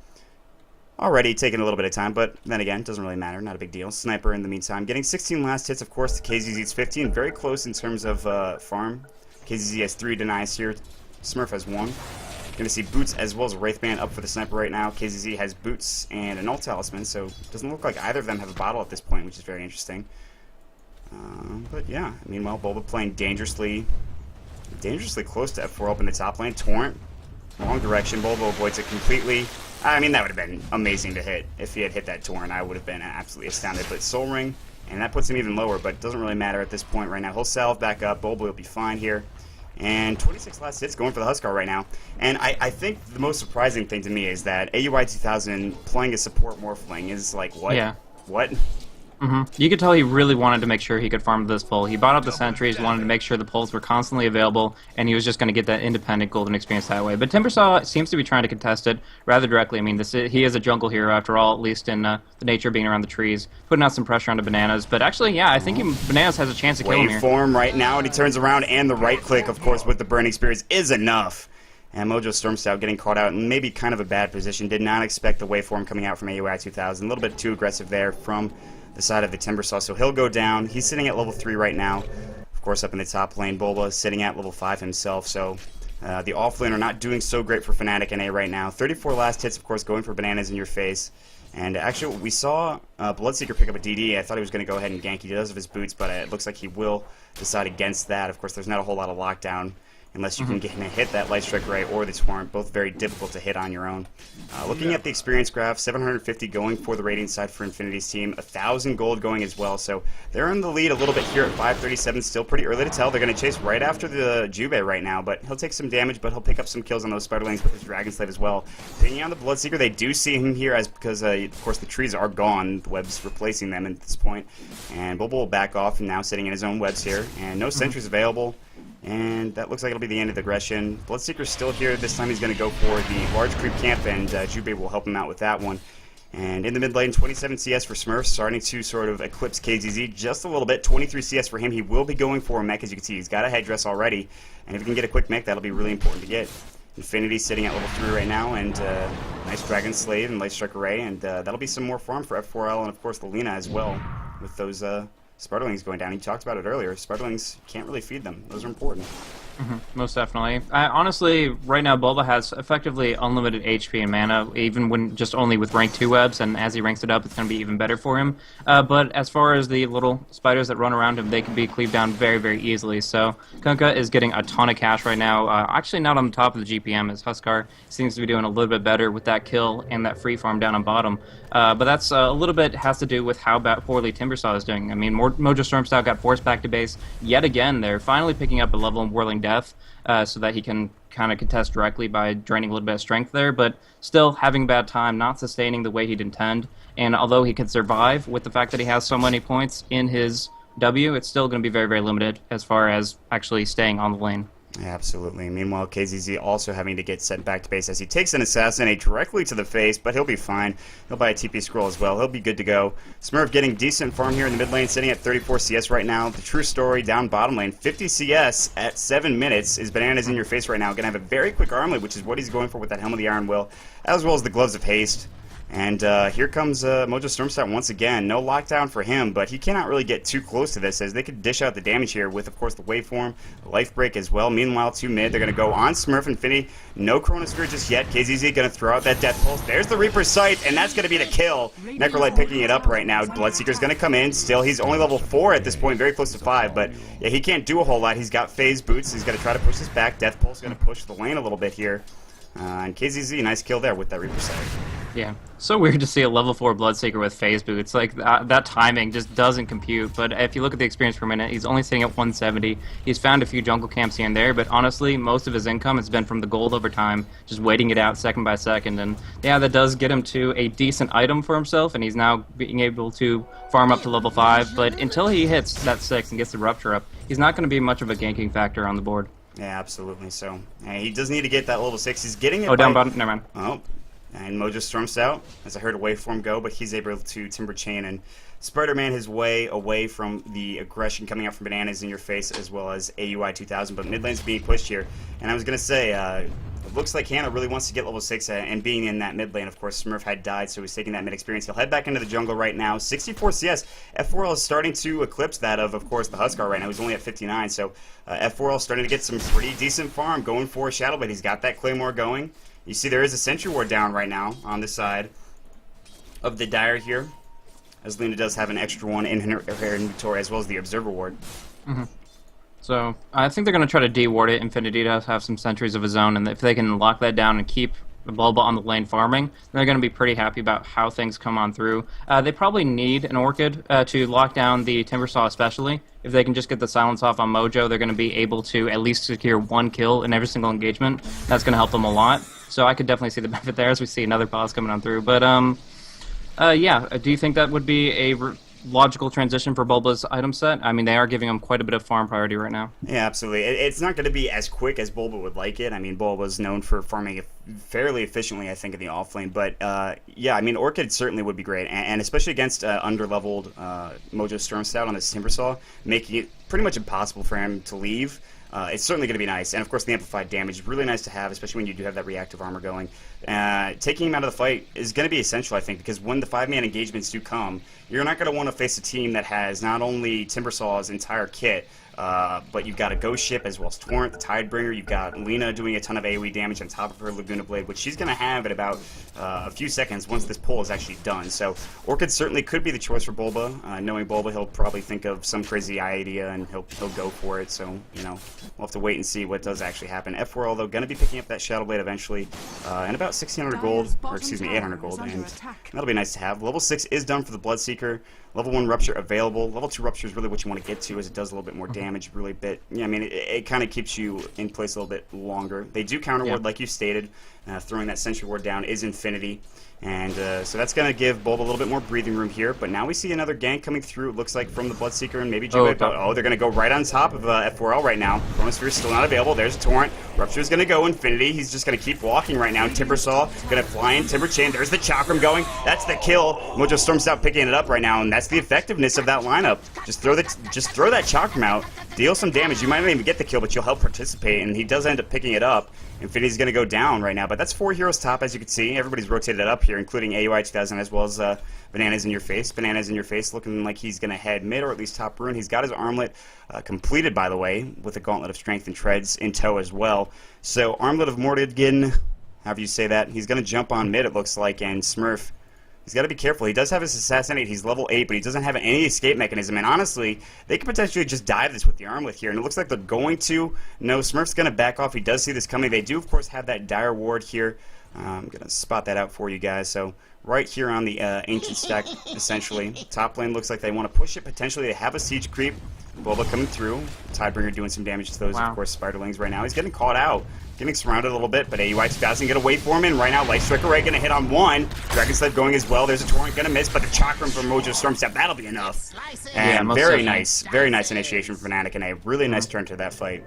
already taking a little bit of time, but then again, doesn't really matter. Not a big deal. Sniper in the meantime. Getting 16 last hits, of course. The KZZ's 15. Very close in terms of farm. KZZ has 3 denies here. Smurf has 1. Going to see Boots as well as Wraithband up for the Sniper right now. KZZ has Boots and an Ult Talisman, so it doesn't look like either of them have a bottle at this point, which is very interesting. But yeah, meanwhile, Bulba playing dangerously close to F4 up in the top lane. Torrent, wrong direction. Bulba avoids it completely. I mean, that would have been amazing to hit. If he had hit that Torrent, I would have been absolutely astounded. But Soul Ring, and that puts him even lower, but it doesn't really matter at this point right now. He'll salve back up. Bulba will be fine here. And 26 last hits going for the Huskar right now. And I think the most surprising thing to me is that AUI 2000 playing a support Morphling is like, what? Yeah. What? You could tell he really wanted to make sure he could farm this pull. He bought up the sentries, wanted to make sure the pulls were constantly available, and he was just going to get that independent golden experience that way. But Timbersaw seems to be trying to contest it rather directly. I mean, he is a jungle hero after all, at least in the nature of being around the trees, putting out some pressure onto Bananas. But actually, yeah, I think Bananas has a chance to kill him here. Waveform right now, and he turns around, and the right click, of course, with the Burning Spears is enough. And Mojo Stormstout getting caught out in maybe kind of a bad position. Did not expect the waveform coming out from AUI 2000. A little bit too aggressive there from the side of the Timbersaw, so he'll go down. He's sitting at level 3 right now. Of course, up in the top lane, Bulba sitting at level 5 himself, so the offlane are not doing so great for FnaticNA right now. 34 last hits, of course, going for Bananas in your face. And actually, we saw Bloodseeker pick up a DD. I thought he was going to go ahead and gank. He does have his boots, but it looks like he will decide against that. Of course, there's not a whole lot of lockdown unless you can hit that Light Strike Ray or the Torrent, both very difficult to hit on your own. Looking at the experience graph, 750 going for the Radiant side for Infinity's team, 1,000 gold going as well, so they're in the lead a little bit here at 537, still pretty early to tell. They're going to chase right after the Jubei right now, but he'll take some damage, but he'll pick up some kills on those Spiderlings with his Dragon Slave as well. Pinging on the Bloodseeker, they do see him here because, of course, the trees are gone, the webs replacing them at this point, and Bulba will back off and now sitting in his own webs here, and no sentries available. And that looks like it'll be the end of the aggression. Bloodseeker's still here. This time he's going to go for the large creep camp, and Jubei will help him out with that one. And in the mid lane, 27 CS for Smurf, starting to sort of eclipse KZZ just a little bit. 23 CS for him. He will be going for a mech, as you can see. He's got a headdress already, and if he can get a quick mech, that'll be really important to get. Infinity sitting at level 3 right now, and nice Dragon Slave and Light Strike Array, and that'll be some more farm for F4L, and of course the Lina as well, with those Spiderlings going down. He talked about it earlier. Spiderlings, can't really feed them. Those are important. Most definitely. Honestly, right now Bulba has effectively unlimited HP and mana, even when just only with rank 2 webs, and as he ranks it up, it's going to be even better for him. But as far as the little spiders that run around him, they can be cleaved down very, very easily. So Kunkka is getting a ton of cash right now. Actually not on the top of the GPM, as Huskar seems to be doing a little bit better with that kill and that free farm down on bottom. But that's a little bit has to do with how poorly Timbersaw is doing. I mean, Mojo Stormstout got forced back to base yet again. They're finally picking up a level in Whirling Death, so that he can kind of contest directly by draining a little bit of strength there, but still having a bad time, not sustaining the way he'd intend. And although he can survive with the fact that he has so many points in his W, it's still going to be very, very limited as far as actually staying on the lane. Absolutely. Meanwhile, KZZ also having to get sent back to base as he takes an Assassinate directly to the face, but he'll be fine. He'll buy a TP scroll as well. He'll be good to go. Smurf getting decent farm here in the mid lane, sitting at 34 CS right now. The true story down bottom lane, 50 CS at 7 minutes is Bananas in your face right now. Going to have a very quick armlet, which is what he's going for with that Helm of the Iron Will, as well as the Gloves of Haste. And here comes Mojo Stormstout once again. No lockdown for him, but he cannot really get too close to this as they could dish out the damage here with, of course, the waveform, the life break as well. Meanwhile, 2 mid, they're going to go on Smurf Infinity. No Chronosphere just yet. KZZ going to throw out that Death Pulse. There's the Reaper's Sight, and that's going to be the kill. Necrolite picking it up right now. Bloodseeker's going to come in. Still, he's only level 4 at this point, very close to 5, but yeah, he can't do a whole lot. He's got phase boots. He's going to try to push this back. Death Pulse going to push the lane a little bit here. And KZZ, nice kill there with that Reaper Sight. Yeah, so weird to see a level 4 Bloodseeker with phase boots. Like, that timing just doesn't compute. But if you look at the experience per minute, he's only sitting at 170. He's found a few jungle camps here and there, but honestly, most of his income has been from the gold over time, just waiting it out second by second. And yeah, that does get him to a decent item for himself, and he's now being able to farm up to level 5. But until he hits that 6 and gets the Rupture up, he's not going to be much of a ganking factor on the board. Yeah, absolutely. So he does need to get that level 6. He's getting it. Oh, down bottom. Never mind. Oh. And Mojo Stormstout, as I heard a waveform go, but he's able to Timber Chain and Spider-Man his way away from the aggression coming out from Bananas in your face, as well as AUI 2000. But mid lane's being pushed here. And I was going to say, it looks like Hannah really wants to get level 6, and being in that mid lane, of course, Smurf had died, so he's taking that mid experience. He'll head back into the jungle right now. 64 CS. F4L is starting to eclipse that of course, the Huskar right now. He's only at 59, so F4L starting to get some pretty decent farm going for Shadow, but he's got that Claymore going. You see there is a Sentry Ward down right now on the side of the Dire here, as Luna does have an extra one in her inventory, as well as the Observer Ward. Mm-hmm. So I think they're going to try to de-ward it. Infinity does have some sentries of his own, and if they can lock that down and keep the Bulba on the lane farming, they're going to be pretty happy about how things come on through. They probably need an Orchid to lock down the Timbersaw especially. If they can just get the silence off on Mojo, they're going to be able to at least secure 1 kill in every single engagement. That's going to help them a lot. So I could definitely see the benefit there as we see another pause coming on through. But yeah, do you think that would be a logical transition for Bulba's item set? I mean, they are giving him quite a bit of farm priority right now. Yeah, absolutely. It's not going to be as quick as Bulba would like it. I mean, Bulba's known for farming fairly efficiently, I think, in the offlane. But yeah, I mean, Orchid certainly would be great, and especially against under-leveled Mojo Stormstout on this Timbersaw, making it pretty much impossible for him to leave. It's certainly going to be nice. And, of course, the amplified damage is really nice to have, especially when you do have that reactive armor going. Taking him out of the fight is going to be essential, I think, because when the 5-man engagements do come, you're not going to want to face a team that has not only Timbersaw's entire kit, but you've got a Ghost Ship as well as Torrent, the Tidebringer. You've got Lena doing a ton of AoE damage on top of her Laguna Blade, which she's going to have at about a few seconds once this pull is actually done. So Orchid certainly could be the choice for Bulba. Knowing Bulba, he'll probably think of some crazy idea and he'll go for it. So, you know, we'll have to wait and see what does actually happen. F4, although, going to be picking up that Shadow Blade eventually, and about 1,600 gold, or excuse me, 800 gold, and that'll be nice to have. Level 6 is done for the Bloodseeker. Level 1 Rupture available. Level 2 Rupture is really what you want to get to, as it does a little bit more damage, really bit. Yeah, I mean, it kind of keeps you in place a little bit longer. They do counter ward, like you stated. Throwing that Sentry Ward down is Infinity. And so that's going to give Bulba a little bit more breathing room here. But now we see another gank coming through, it looks like, from the Bloodseeker and maybe Jubei. Oh, they're going to go right on top of F4L right now. Chronosphere is still not available. There's a Torrent. Rupture is going to go Infinity. He's just going to keep walking right now. Timbersaw going to fly in. Timber Chain. There's the Chakram going. That's the kill. Mojo Stormstout picking it up right now, and that's the effectiveness of that lineup. Just throw that Chakram out. Deal some damage. You might not even get the kill, but you'll help participate, and he does end up picking it up. Infinity's going to go down right now, but that's 4 heroes top, as you can see. Everybody's rotated up here, including AUI 2000, as well as Bananas in your face. Bananas in your face looking like he's going to head mid, or at least top rune. He's got his armlet completed, by the way, with a Gauntlet of Strength and Treads in tow as well. So, Armlet of Mordigan, however you say that, he's going to jump on mid, it looks like, and Smurf, he's got to be careful. He does have his Assassinate. He's level 8, but he doesn't have any escape mechanism. And honestly, they could potentially just dive this with the Armlet here. And it looks like they're going to. No, Smurf's going to back off. He does see this coming. They do, of course, have that Dire Ward here. I'm going to spot that out for you guys. So right here on the Ancient stack, essentially. Top lane looks like they want to push it. Potentially they have a Siege Creep. Bulba coming through. Tidebringer doing some damage to those, of course, Spiderlings right now. He's getting caught out. Getting surrounded a little bit, but AUI 2000 get away from him. Right now, Light Strike Array going to hit on one. Dragon Slave going as well. There's a Torrent going to miss, but the Chakram from Mojo Stormstout, that'll be enough. And yeah, very nice initiation from FnaticNA. Really nice turn to that fight.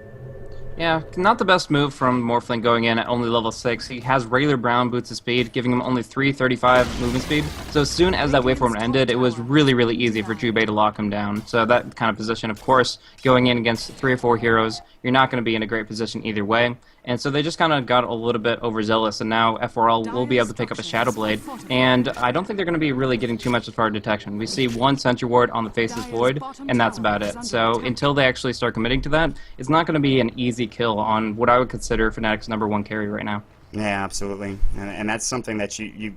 Yeah, not the best move from Morphling going in at only level 6. He has regular brown boots of speed, giving him only 335 movement speed. So as soon as that waveform ended, it was really, really easy for Jubei to lock him down. So that kind of position, of course, going in against 3 or 4 heroes, you're not going to be in a great position either way. And so they just kind of got a little bit overzealous, and now F4L will be able to pick up a Shadow Blade, and I don't think they're going to be really getting too much as far as detection. We see one Sentry Ward on the Faceless Void, and that's about it. So until they actually start committing to that, it's not going to be an easy kill on what I would consider Fnatic's #1 carry right now. Yeah, absolutely. And that's something that you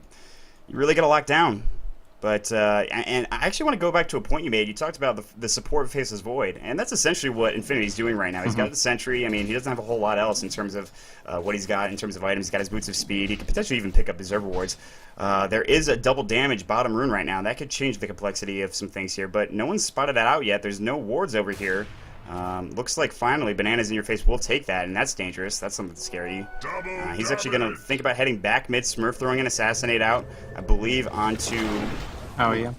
really got to lock down. But and I actually want to go back to a point you made. You talked about the support Faceless Void, and that's essentially what Infinity's doing right now. He's got the Sentry. I mean, he doesn't have a whole lot else in terms of what he's got in terms of items. He's got his Boots of Speed. He could potentially even pick up his Overwards. There is a double damage bottom rune right now. That could change the complexity of some things here, but no one's spotted that out yet. There's no wards over here. Looks like finally Bananas in your face will take that, and that's dangerous. That's something to scare you. He's actually going to think about heading back mid, Smurf throwing an Assassinate out, I believe, onto... Oh, yeah.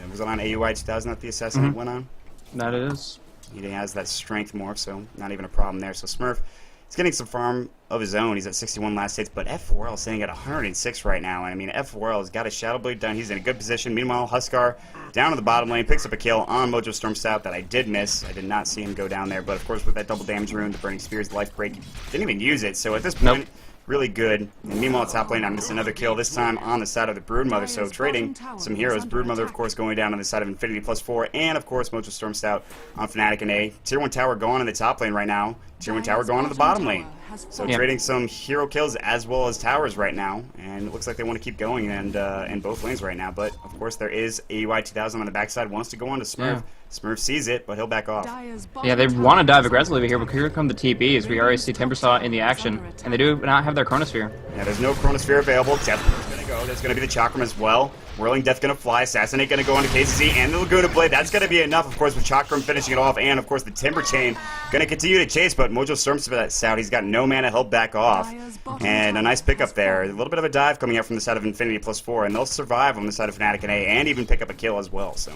Was it on AUI 2000 that the Assassinate went on? That is. He has that strength morph, so not even a problem there. So Smurf, he's getting some farm of his own. He's at 61 last hits, but F4L is sitting at 106 right now. And I mean, F4L has got his Shadow Blade done. He's in a good position. Meanwhile, Huskar down to the bottom lane, picks up a kill on Mojo Storm Stout that I did miss. I did not see him go down there, but of course with that double damage rune, the Burning Spear's life break, didn't even use it. So at this point, really good. And meanwhile, top lane, I missed another kill, this time on the side of the Broodmother. So trading some heroes. Broodmother, of course, going down on the side of Infinity +4, and of course, Mojo Storm Stout on FnaticNA. Tier 1 tower going in the top lane right now. Tier 1 tower going to the bottom lane. So trading some hero kills as well as towers right now, and it looks like they want to keep going and in both lanes right now. But of course, there is AUI 2000 on the backside, wants to go on to Smurf. Yeah. Smurf sees it, but he'll back off. Yeah, they want to dive aggressively over here, but here come the TPs. We already see Timbersaw in the action, and they do not have their Chronosphere. Yeah, there's no Chronosphere available. Death is going to go. There's going to be the Chakram as well. Whirling Death going to fly. Assassinate going to go into KCC and the Laguna Blade. That's going to be enough, of course, with Chakram finishing it off, and of course the Timber Chain going to continue to chase, but Mojo Storms for that Stout. He's got no mana, he'll back off. And a nice pickup there. A little bit of a dive coming out from the side of Infinity +4, and they'll survive on the side of FnaticNA and even pick up a kill as well. So.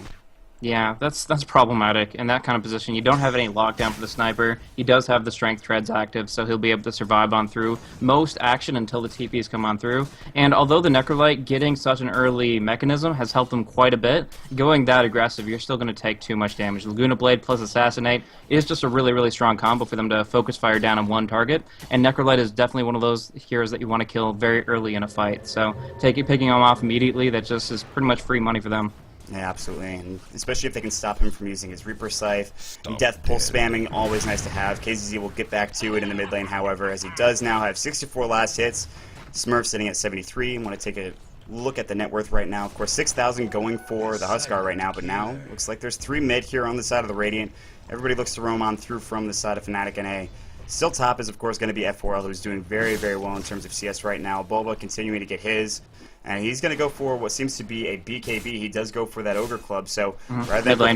Yeah, that's problematic in that kind of position. You don't have any lockdown for the sniper. He does have the strength treads active, so he'll be able to survive on through most action until the TPs come on through. And although the Necrolite getting such an early mechanism has helped them quite a bit, going that aggressive, you're still going to take too much damage. Laguna Blade plus Assassinate is just a really, really strong combo for them to focus fire down on one target. And Necrolite is definitely one of those heroes that you want to kill very early in a fight. So picking him off immediately, that just is pretty much free money for them. Yeah, absolutely, and especially if they can stop him from using his Reaper Scythe. Death Pulse spamming, always nice to have. KZZ will get back to it in the mid lane, however, as he does now have 64 last hits. Smurf sitting at 73. I want to take a look at the net worth right now. Of course, 6,000 going for the Huskar right now, but now looks like there's 3 mid here on the side of the Radiant. Everybody looks to roam on through from the side of FnaticNA. Still top is, of course, going to be F4L, who's doing very, very well in terms of CS right now. Bulba continuing to get his. And he's going to go for what seems to be a BKB. He does go for that Ogre Club. So rather than mid-lane,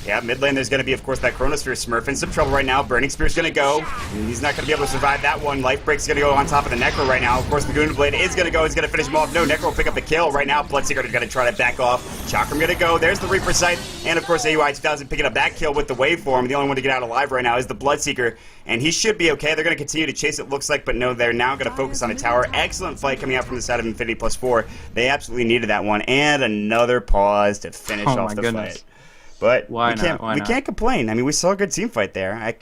that mid lane, there's going to be, of course, that Chronosphere. Smurf in some trouble right now. Burning Spear's going to go. And he's not going to be able to survive that one. Life Break's going to go on top of the Necro right now. Of course, the Laguna Blade is going to go. He's going to finish him off. No, Necro will pick up the kill right now. Bloodseeker is going to try to back off. Chakram going to go. There's the Reaper Scythe. And, of course, AUI 2000 picking up that kill with the Waveform. The only one to get out alive right now is the Bloodseeker. And he should be okay. They're going to continue to chase, it looks like. But no, they're now going to focus on the tower. Excellent fight coming out from the side of Infinity +4. They absolutely needed that one, and another pause to finish off the fight. But we can't complain. I mean, we saw a good team fight there.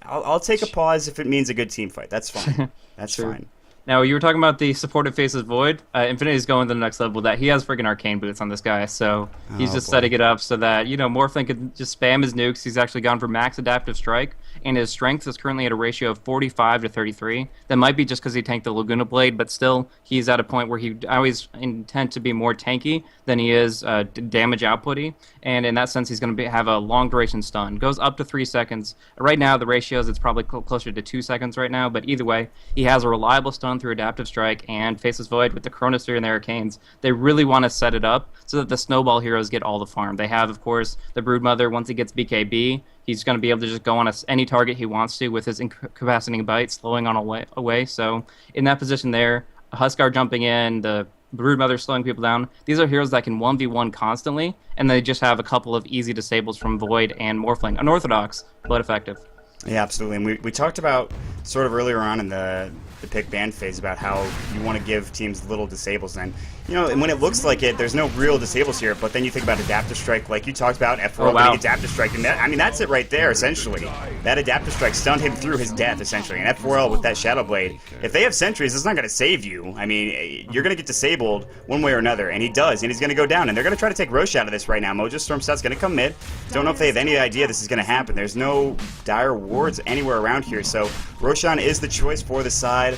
I'll take a pause if it means a good team fight. That's fine. That's fine. Now, you were talking about the supported Faceless Void. Infinity's going to the next level with that. He has freaking Arcane Boots on this guy, so he's just setting it up so that, Morphling can just spam his nukes. He's actually gone for max Adaptive Strike, and his strength is currently at a ratio of 45 to 33. That might be just because he tanked the Laguna Blade, but still, he's at a point where he always intend to be more tanky than he is damage outputty, and in that sense, he's going to have a long duration stun. Goes up to 3 seconds. Right now, the ratios, it's probably closer to 2 seconds right now, but either way, he has a reliable stun through Adaptive Strike and Faceless Void with the Chronosphere and the Arcanes. They really want to set it up so that the Snowball heroes get all the farm. They have, of course, the Broodmother. Once he gets BKB, he's going to be able to just go on any target he wants to with his incapacitating bite, slowing on away. So in that position there, Huskar jumping in, the Broodmother slowing people down. These are heroes that can 1v1 constantly, and they just have a couple of easy disables from Void and Morphling. Unorthodox, but effective. Yeah, absolutely. And we talked about sort of earlier on in the pick ban phase about how you want to give teams little disables. And You know, and when it looks like it, there's no real disables here, but then you think about Adaptive Strike, like you talked about, F4 Oh, wow. Adaptive Strike, and that, I mean, that's it right there, essentially. That Adaptive Strike stunned him through his death, essentially, and F4L with that Shadow Blade. If they have sentries, it's not going to save you. I mean, you're going to get disabled one way or another, and he does, and he's going to go down, and they're going to try to take Roche out of this right now. Mojo Stormstout's going to come mid. Don't know if they have any idea this is going to happen. There's no dire wards anywhere around here, so Roshan is the choice for the side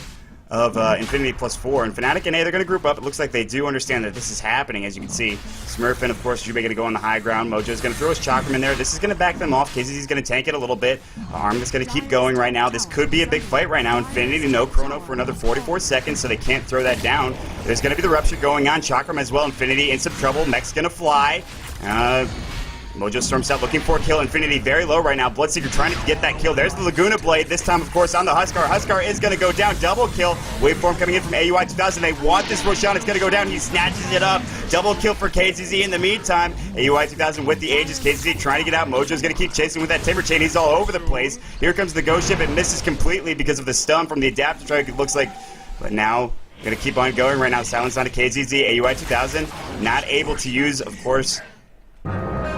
of Infinity +4. And FnaticNA, they're going to group up. It looks like they do understand that this is happening, as you can see. Smurf and, of course, Jubei going to go on the high ground. Mojo's going to throw his Chakram in there. This is going to back them off. KZZ's going to tank it a little bit. Arm is going to keep going right now. This could be a big fight right now. Infinity, no chrono for another 44 seconds, so they can't throw that down. There's going to be the Rupture going on. Chakram as well. Infinity in some trouble. Mech's going to fly. Mojo Stormstout looking for a kill. Infinity very low right now. Bloodseeker trying to get that kill. There's the Laguna Blade. This time, of course, on the Huskar. Huskar is going to go down. Double kill. Waveform coming in from AUI 2000. They want this Roshan. It's going to go down. He snatches it up. Double kill for KZZ. In the meantime, AUI 2000 with the Aegis. KZZ trying to get out. Mojo's going to keep chasing with that Timber Chain. He's all over the place. Here comes the Ghost Ship. It misses completely because of the stun from the Adaptive Strike, it looks like. But now, going to keep on going right now. Silence on to KZZ. AUI 2000 not able to use, of course,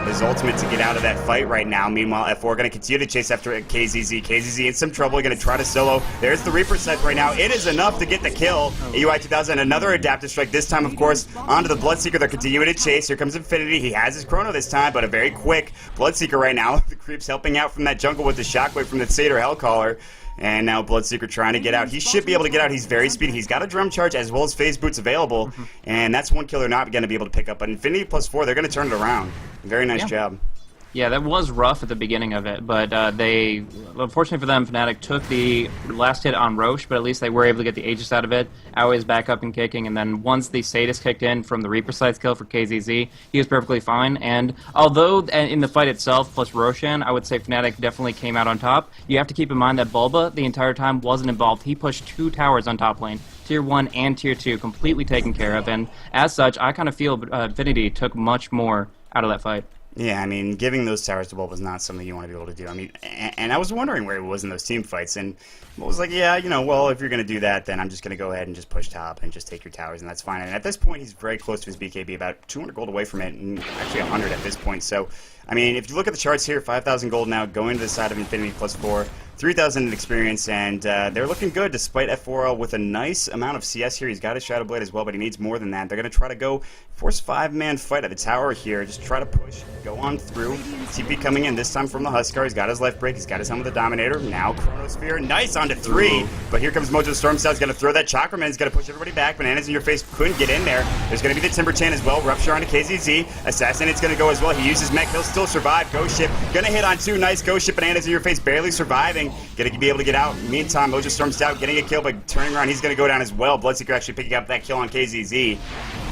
his ultimate to get out of that fight right now. Meanwhile, F4 going to continue to chase after KZZ. KZZ in some trouble, going to try to solo. There's the Reaper set right now. It is enough to get the kill. AUI 2000, another Adaptive Strike. This time, of course, onto the Bloodseeker. They're continuing to chase. Here comes Infinity. He has his chrono this time, but a very quick Bloodseeker right now. The creep's helping out from that jungle with the Shockwave from the Satyr Hellcaller. And now Bloodseeker trying to get out. He should be able to get out. He's very speedy. He's got a drum charge as well as phase boots available. And that's one kill they're not going to be able to pick up. But Infinity +4, they're going to turn it around. Very nice job. Yeah, that was rough at the beginning of it, but they, unfortunately for them, Fnatic took the last hit on Roche, but at least they were able to get the Aegis out of it. Aoi is back up and kicking, and then once the Sadist kicked in from the Reaper Sights kill for KZZ, he was perfectly fine. And although in the fight itself, plus Roshan, I would say Fnatic definitely came out on top, you have to keep in mind that Bulba the entire time wasn't involved. He pushed 2 towers on top lane. Tier 1 and Tier 2 completely taken care of, and as such, I kind of feel Infinity took much more out of that fight. Yeah, I mean, giving those towers to Bulb was not something you want to be able to do. I mean, and I was wondering where he was in those team fights, and Bulb was like, yeah, you know, well, if you're going to do that, then I'm just going to go ahead and just push top and just take your towers, and that's fine. And at this point, he's very close to his BKB, about 200 gold away from it, and actually 100 at this point. So, I mean, if you look at the charts here, 5,000 gold now going to the side of Infinity +4, 3,000 in experience, and they're looking good despite F4L with a nice amount of CS here. He's got his Shadow Blade as well, but he needs more than that. They're going to try to go force 5-man fight at the tower here. Just try to push, go on through. TP coming in this time from the Huskar. He's got his life break. He's got his helmet of the Dominator. Now Chronosphere. Nice onto 3. But here comes Mojo Stormstout. He's going to throw that Chakraman. He's going to push everybody back. Bananas in your face couldn't get in there. There's going to be the Timber Chain as well. Rupture onto KZZ. Assassin, it's going to go as well. He uses mech. He'll still survive. Ghost Ship. Going to hit on 2. Nice Ghost Ship. Bananas in your face. Barely surviving. Going to be able to get out. Meantime, Mojo Stormstout getting a kill, but turning around, he's going to go down as well. Bloodseeker actually picking up that kill on KZZ.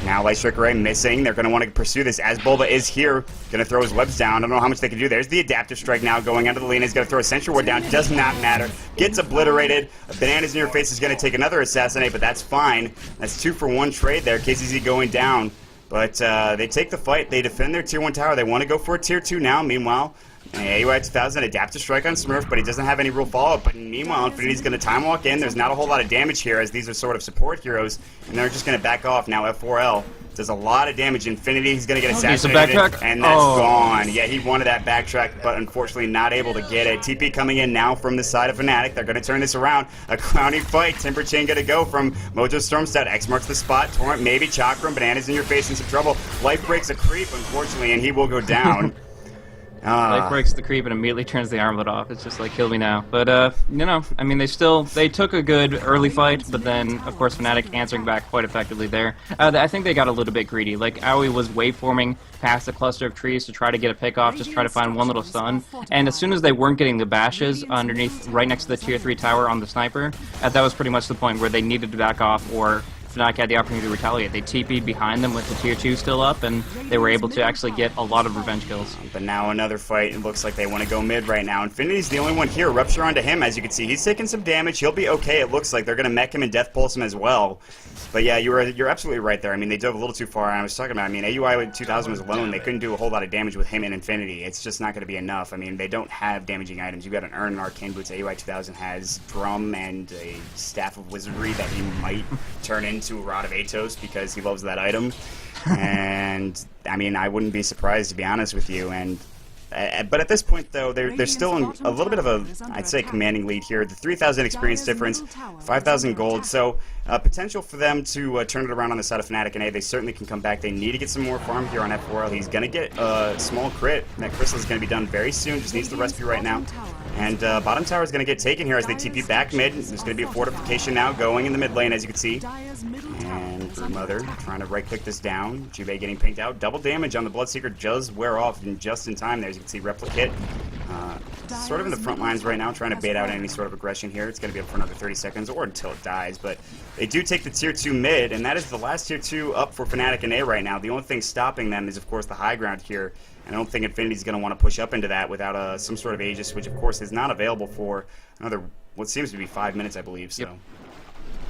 Now Light Strike Array missing. They're going to want to pursue this as Bulba is here. Going to throw his webs down. I don't know how much they can do. There's the Adaptive Strike now going under the lane. He's going to throw a Sentry Ward down. Does not matter. Gets obliterated. Bananas in your face is going to take another Assassinate, but that's fine. That's 2 for 1 trade there. KZZ going down. But they take the fight. They defend their Tier 1 tower. They want to go for a Tier 2 now. Meanwhile, AUI 2000 Adaptive Strike on Smurf, but he doesn't have any real follow-up. But meanwhile, Infinity's going to time walk in. There's not a whole lot of damage here, as these are sort of support heroes, and they're just going to back off. Now F4L does a lot of damage. Infinity, he's going to get assassinated, and that's gone. Yeah, he wanted that backtrack, but unfortunately not able to get it. TP coming in now from the side of Fnatic. They're going to turn this around. A clowny fight. Timber Chain going to go from Mojo Stormstout. X marks the spot. Torrent, maybe Chakram. Bananas in your face in some trouble. Life breaks a creep, unfortunately, and he will go down. Life breaks the creep and immediately turns the armlet off. It's just like, kill me now. But, you know, I mean, they took a good early fight, but then, of course, Fnatic answering back quite effectively there. I think they got a little bit greedy. Like, Aoi was waveforming past a cluster of trees to try to get a pick off, just try to find one little stun. And as soon as they weren't getting the bashes underneath, right next to the Tier 3 tower on the sniper, that was pretty much the point where they needed to back off, or Fnatic had the opportunity to retaliate. They TP'd behind them with the Tier 2 still up, and they were able to actually get a lot of revenge kills. But now another fight. It looks like they want to go mid right now. Infinity's the only one here. Rupture onto him, as you can see. He's taking some damage. He'll be okay, it looks like. They're going to mech him and Death Pulse him as well. But yeah, you're absolutely right there. I mean, they dove a little too far. And I was talking about, I mean, AUI 2000 was alone. They couldn't do a whole lot of damage with him and Infinity. It's just not going to be enough. I mean, they don't have damaging items. You've got an Urn and Arcane Boots. AUI 2000 has Drum and a Staff of Wizardry that he might turn into into a Rod of Atos because he loves that item. And, I mean, I wouldn't be surprised, to be honest with you. And but at this point, though, they're still in a little bit of a, I'd say, commanding lead here. The 3,000 experience difference, 5,000 gold. So potential for them to turn it around on the side of FnaticNA. They certainly can come back. They need to get some more farm here on F4L. He's going to get a small crit. That crystal is going to be done very soon. Just needs the recipe right now. And bottom tower is going to get taken here as they TP back mid. There's going to be a fortification now going in the mid lane, as you can see. And Broodmother trying to right-click this down. Jubei getting pinked out. Double damage on the Bloodseeker does wear off just in time there. As you can see, Replicate sort of in the front lines right now, trying to bait out any sort of aggression here. It's going to be up for another 30 seconds or until it dies. But they do take the tier 2 mid, and that is the last tier 2 up for FnaticNA right now. The only thing stopping them is, of course, the high ground here. And I don't think Infinity's going to want to push up into that without some sort of Aegis, which, of course, is not available for another, what seems to be 5 minutes, I believe. So.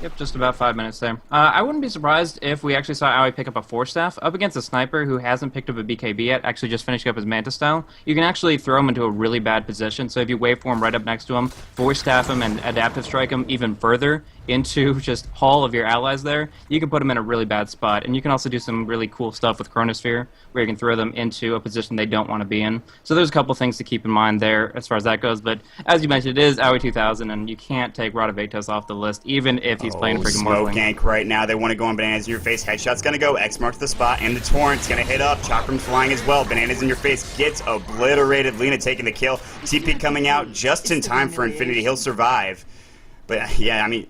Yep, just about 5 minutes there. I wouldn't be surprised if we actually saw Aoi pick up a Force Staff up against a Sniper who hasn't picked up a BKB yet, actually just finishing up his Manta style. You can actually throw him into a really bad position, so if you waveform right up next to him, Force Staff him and Adaptive Strike him even further into just Hall of your allies there, you can put them in a really bad spot. And you can also do some really cool stuff with Chronosphere, where you can throw them into a position they don't want to be in. So there's a couple things to keep in mind there as far as that goes. But as you mentioned, it is Aoi 2000, and you can't take Rod of Atos off the list, even if he's playing freaking Smoke Morphling. gank right now. They want to go on Bananas in your face. Headshot's going to go. X marks the spot, and the Torrent's going to hit up. Chakram's flying as well. Bananas in your face gets obliterated. Lena taking the kill. TP coming out just in time for Infinity. He'll survive. But yeah, I mean,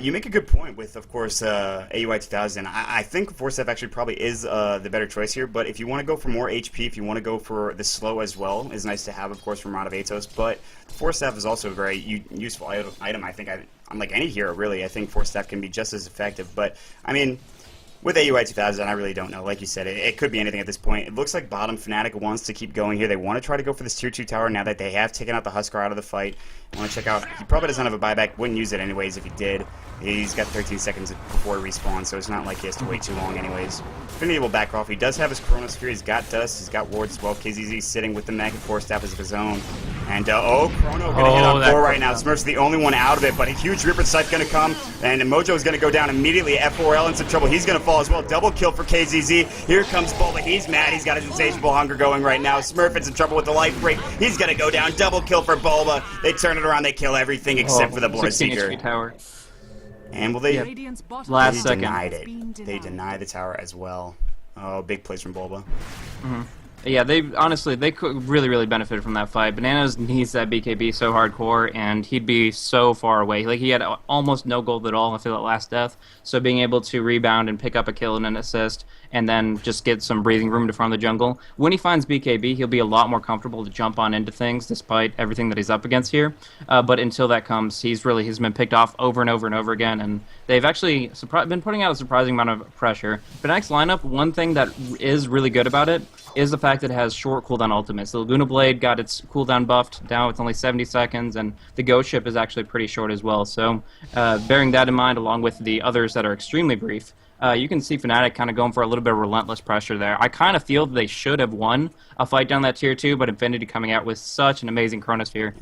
you make a good point with, of course, AUI 2000. I think Force Staff actually probably is the better choice here, but if you want to go for more HP, if you want to go for the slow as well, is nice to have, of course, from Rod of Atos, but Force Staff is also a very useful item, I think, unlike any hero, really. I think Force Staff can be just as effective, but, I mean, with AUI 2000, I really don't know. Like you said, it could be anything at this point. It looks like bottom Fnatic wants to keep going here. They want to try to go for this tier 2 tower now that they have taken out the Huskar out of the fight. I want to check out. He probably doesn't have a buyback. Wouldn't use it anyways if he did. He's got 13 seconds before respawn, so it's not like he has to wait too long anyways. Infinity will back off. He does have his Chronosphere. He's got Dust. He's got wards as well. KZZ sitting with the Mech and Force Staff as of his own. And, Chrono going to hit on 4 right now. Smurf's the only one out of it, but a huge Reaper Scythe going to come, and Mojo is going to go down immediately. F4L in some trouble. He's going to fall as well. Double kill for KZZ. Here comes Bulba. He's mad. He's got his insatiable hunger going right now. Smurf is in trouble with the life break. He's going to go down. Double kill for Bulba. They turn it around. They kill everything except for the Bloodseeker. Tower. And will they? Last they second. denied it. They deny the tower as well. Oh, big plays from Bulba. Yeah, they could really benefit from that fight. Bananas needs that BKB so hardcore, and he'd be so far away. Like, he had almost no gold at all after that last death. So being able to rebound and pick up a kill and an assist, and then just get some breathing room to farm the jungle. When he finds BKB, he'll be a lot more comfortable to jump on into things, despite everything that he's up against here. But until that comes, he's been picked off over and over and over again, and they've actually been putting out a surprising amount of pressure. But next lineup, one thing that is really good about it is the fact that it has short cooldown ultimates. The Laguna Blade got its cooldown buffed. Now it's only 70 seconds, and the Ghost Ship is actually pretty short as well. So bearing that in mind, along with the others that are extremely brief, you can see Fnatic kind of going for a little bit of relentless pressure there. I kind of feel that they should have won a fight down that tier 2, but Infinity coming out with such an amazing Chronosphere.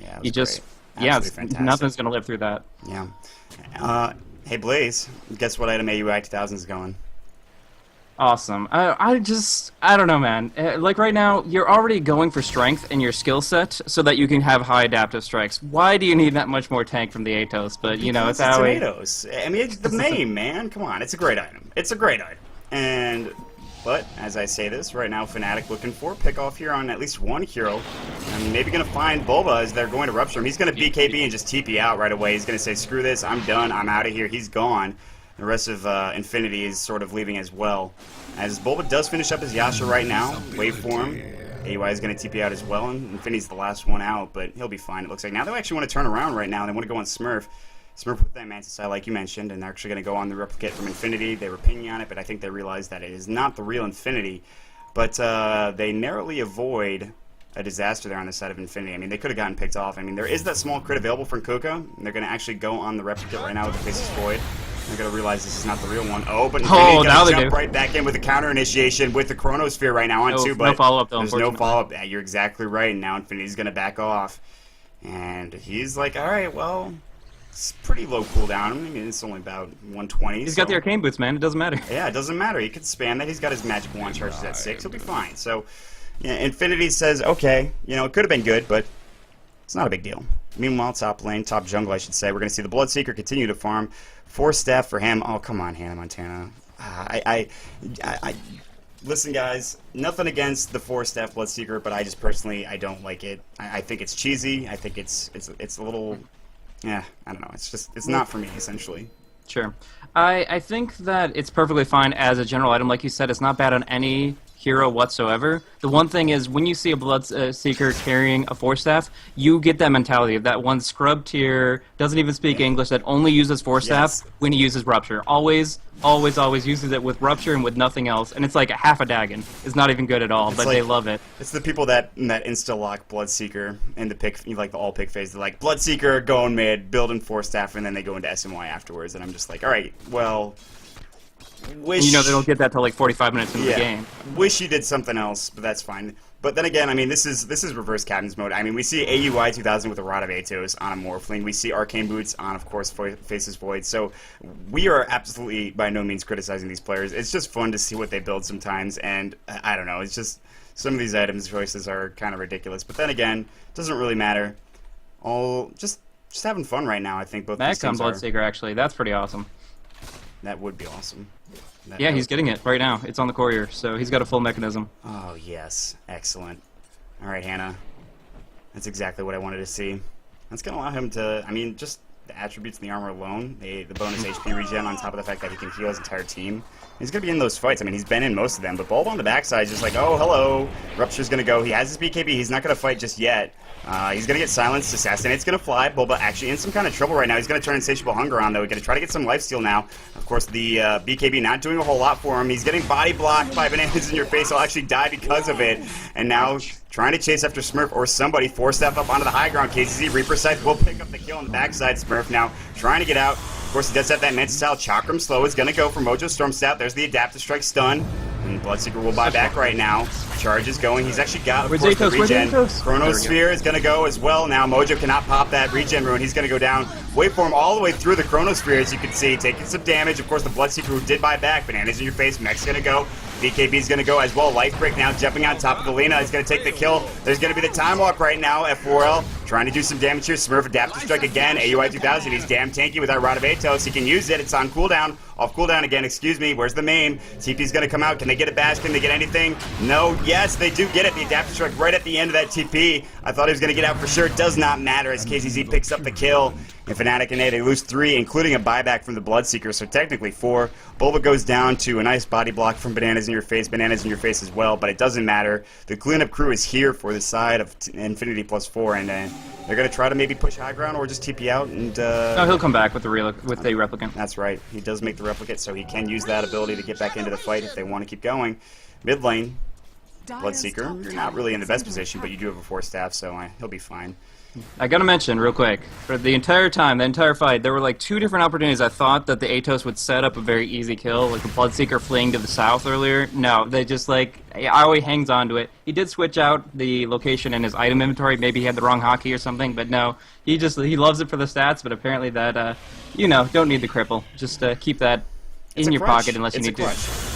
Yeah, nothing's going to live through that. Yeah. Hey, Blaze, guess what item AUI 2000 is going? Awesome. I don't know, man. Like, right now, you're already going for strength in your skill set so that you can have high adaptive strikes. Why do you need that much more tank from the Atos? But, you know, it's Aoi. Tomatoes. I mean, it's the name, man. Come on, it's a great item. It's a great item. But, as I say this, right now, Fnatic looking for a pick-off here on at least one hero. And maybe going to find Bulba as they're going to rupture him. He's going to BKB and just TP out right away. He's going to say, screw this, I'm done, I'm out of here. He's gone. The rest of Infinity is sort of leaving as well. As Bulba does finish up his Yasha right now, waveform. AY is going to TP out as well, and Infinity's the last one out, but he'll be fine, it looks like. Now they actually want to turn around right now. They want to go on Smurf. Smurf with that Manta Style, like you mentioned, and they're actually going to go on the Replicate from Infinity. They were pinging on it, but I think they realized that it is not the real Infinity. But they narrowly avoid a disaster there on the side of Infinity. I mean, they could have gotten picked off. I mean, there is that small crit available from Kuka, and they're going to actually go on the Replicate right now with the Faceless Void. They're going to realize this is not the real one. Oh, but Infinity's going to jump right back in with the counter initiation with the Chronosphere right now on 2, but no follow-up though, there's no follow-up. Yeah, you're exactly right. Now Infinity's going to back off. And he's like, all right, well, It's pretty low cooldown. I mean, it's only about 120. He's got the arcane boots, man. It doesn't matter. Yeah, it doesn't matter. He could spam that. He's got his magic wand charges at 6. He'll be fine. So, yeah, Infinity says, okay, you know, it could have been good, but it's not a big deal. Meanwhile, top lane, top jungle, I should say, we're going to see the Bloodseeker continue to farm. 4 staff for him. Oh, come on, Hannah Montana. Listen, guys, nothing against the 4-staff Bloodseeker, but I just personally, I don't like it. I think it's cheesy. I think it's a little, yeah, I don't know. It's not for me, essentially. Sure. I think that it's perfectly fine as a general item. Like you said, it's not bad on any hero whatsoever. The one thing is, when you see a Bloodseeker carrying a 4-staff, you get that mentality of that one scrub tier, doesn't even speak English, that only uses 4-staff when he uses Rupture. Always uses it with Rupture and with nothing else. And it's like a half a Dagon. It's not even good at all, but like, they love it. It's the people that insta-lock Bloodseeker in the pick, like the all-pick phase. They're like, Bloodseeker, going mid, building 4-staff, and then they go into SMY afterwards. And I'm just like, all right, well... You know they don't get that till like 45 minutes into the game. Wish you did something else, but that's fine. But then again, I mean, this is reverse captain's mode. I mean, we see AUI 2000 with a Rod of Atos on a Morphling. We see Arcane Boots on, of course, Faces Void. So we are absolutely by no means criticizing these players. It's just fun to see what they build sometimes, and I don't know. It's just some of these items choices are kind of ridiculous. But then again, it doesn't really matter. All just having fun right now. I think both these teams on Bloodseeker, actually, that's pretty awesome. That would be awesome. Yeah, he's getting it right now. It's on the courier, so he's got a full mechanism. Oh, yes. Excellent. All right, Hannah. That's exactly what I wanted to see. That's going to allow him to, I mean, just the attributes in the armor alone, the bonus HP regen on top of the fact that he can heal his entire team. He's going to be in those fights. I mean, he's been in most of them, but Bulb on the backside is just like, oh, hello. Rupture's going to go. He has his BKB. He's not going to fight just yet. He's going to get silenced. Assassinate's going to fly. Bulba actually in some kind of trouble right now. He's going to turn Insatiable Hunger on, though. He's going to try to get some lifesteal now. Of course, the BKB not doing a whole lot for him. He's getting body blocked by Bananas in your face. He'll actually die because of it. And now trying to chase after Smurf or somebody. 4-step up onto the high ground. KCZ Reaper Scythe will pick up the kill on the backside. Smurf now trying to get out. Of course, he does have that Mantis Style. Chakram Slow is going to go for Mojo Storm Stout. There's the Adaptive Strike stun. And Bloodseeker will buy back right now. Charge is going. He's actually got, of course, the regen. Chronosphere is going to go as well now. Mojo cannot pop that regen rune. He's going to go down. Wait for him all the way through the Chronosphere, as you can see. Taking some damage. Of course, the Bloodseeker who did buy back. Bananas in your face. Mech's going to go. BKB is going to go as well. Life Break now jumping on top of the Lena. He's going to take the kill. There's going to be the Time Walk right now. F4L trying to do some damage here. Smurf Adaptive Strike again. AUI 2000. He's damn tanky with our Rod of Atos. He can use it. It's on cooldown. Off cooldown again, excuse me. Where's the main? TP's going to come out. Can they get a bash? Can they get anything? No. Yes, they do get it. The Adaptive Strike right at the end of that TP. I thought he was going to get out for sure. It does not matter as KZZ picks up the kill. In FnaticNA, they lose 3, including a buyback from the Bloodseeker, so technically 4. Bulba goes down to a nice body block from Bananas in your face as well, but it doesn't matter. The cleanup crew is here for the side of Infinity +4, and they're going to try to maybe push high ground or just TP out. And no, he'll come back with the replicant. That's right. He does make the replicant, so he can use that ability to get back into the fight if they want to keep going. Mid lane, Bloodseeker, you're not really in the best position, but you do have a 4-staff, so he'll be fine. I gotta mention real quick, for the entire time, the entire fight, there were like 2 different opportunities I thought that the Atos would set up a very easy kill, like the Bloodseeker fleeing to the south earlier. No, they just like, Aoi hangs on to it. He did switch out the location in his item inventory, maybe he had the wrong hotkey or something, but no, he loves it for the stats, but apparently that, you know, don't need the cripple. Just keep that in your pocket unless you need to.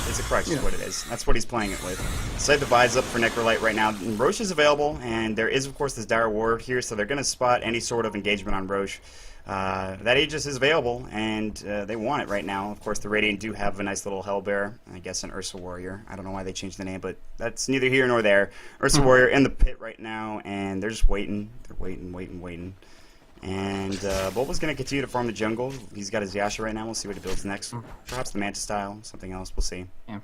It's a crutch is what it is. That's what he's playing it with. Sight Divide's up for Necrolite right now. And Roche is available, and there is, of course, this Dire Ward here, so they're going to spot any sort of engagement on Roche. That Aegis is available, and they want it right now. Of course, the Radiant do have a nice little Hellbear, I guess an Ursa Warrior. I don't know why they changed the name, but that's neither here nor there. Ursa Warrior in the pit right now, and they're just waiting. They're waiting. And Bulba's going to continue to farm the jungle. He's got his Yasha right now. We'll see what he builds next. Perhaps the Manta style, something else. We'll see. Yeah.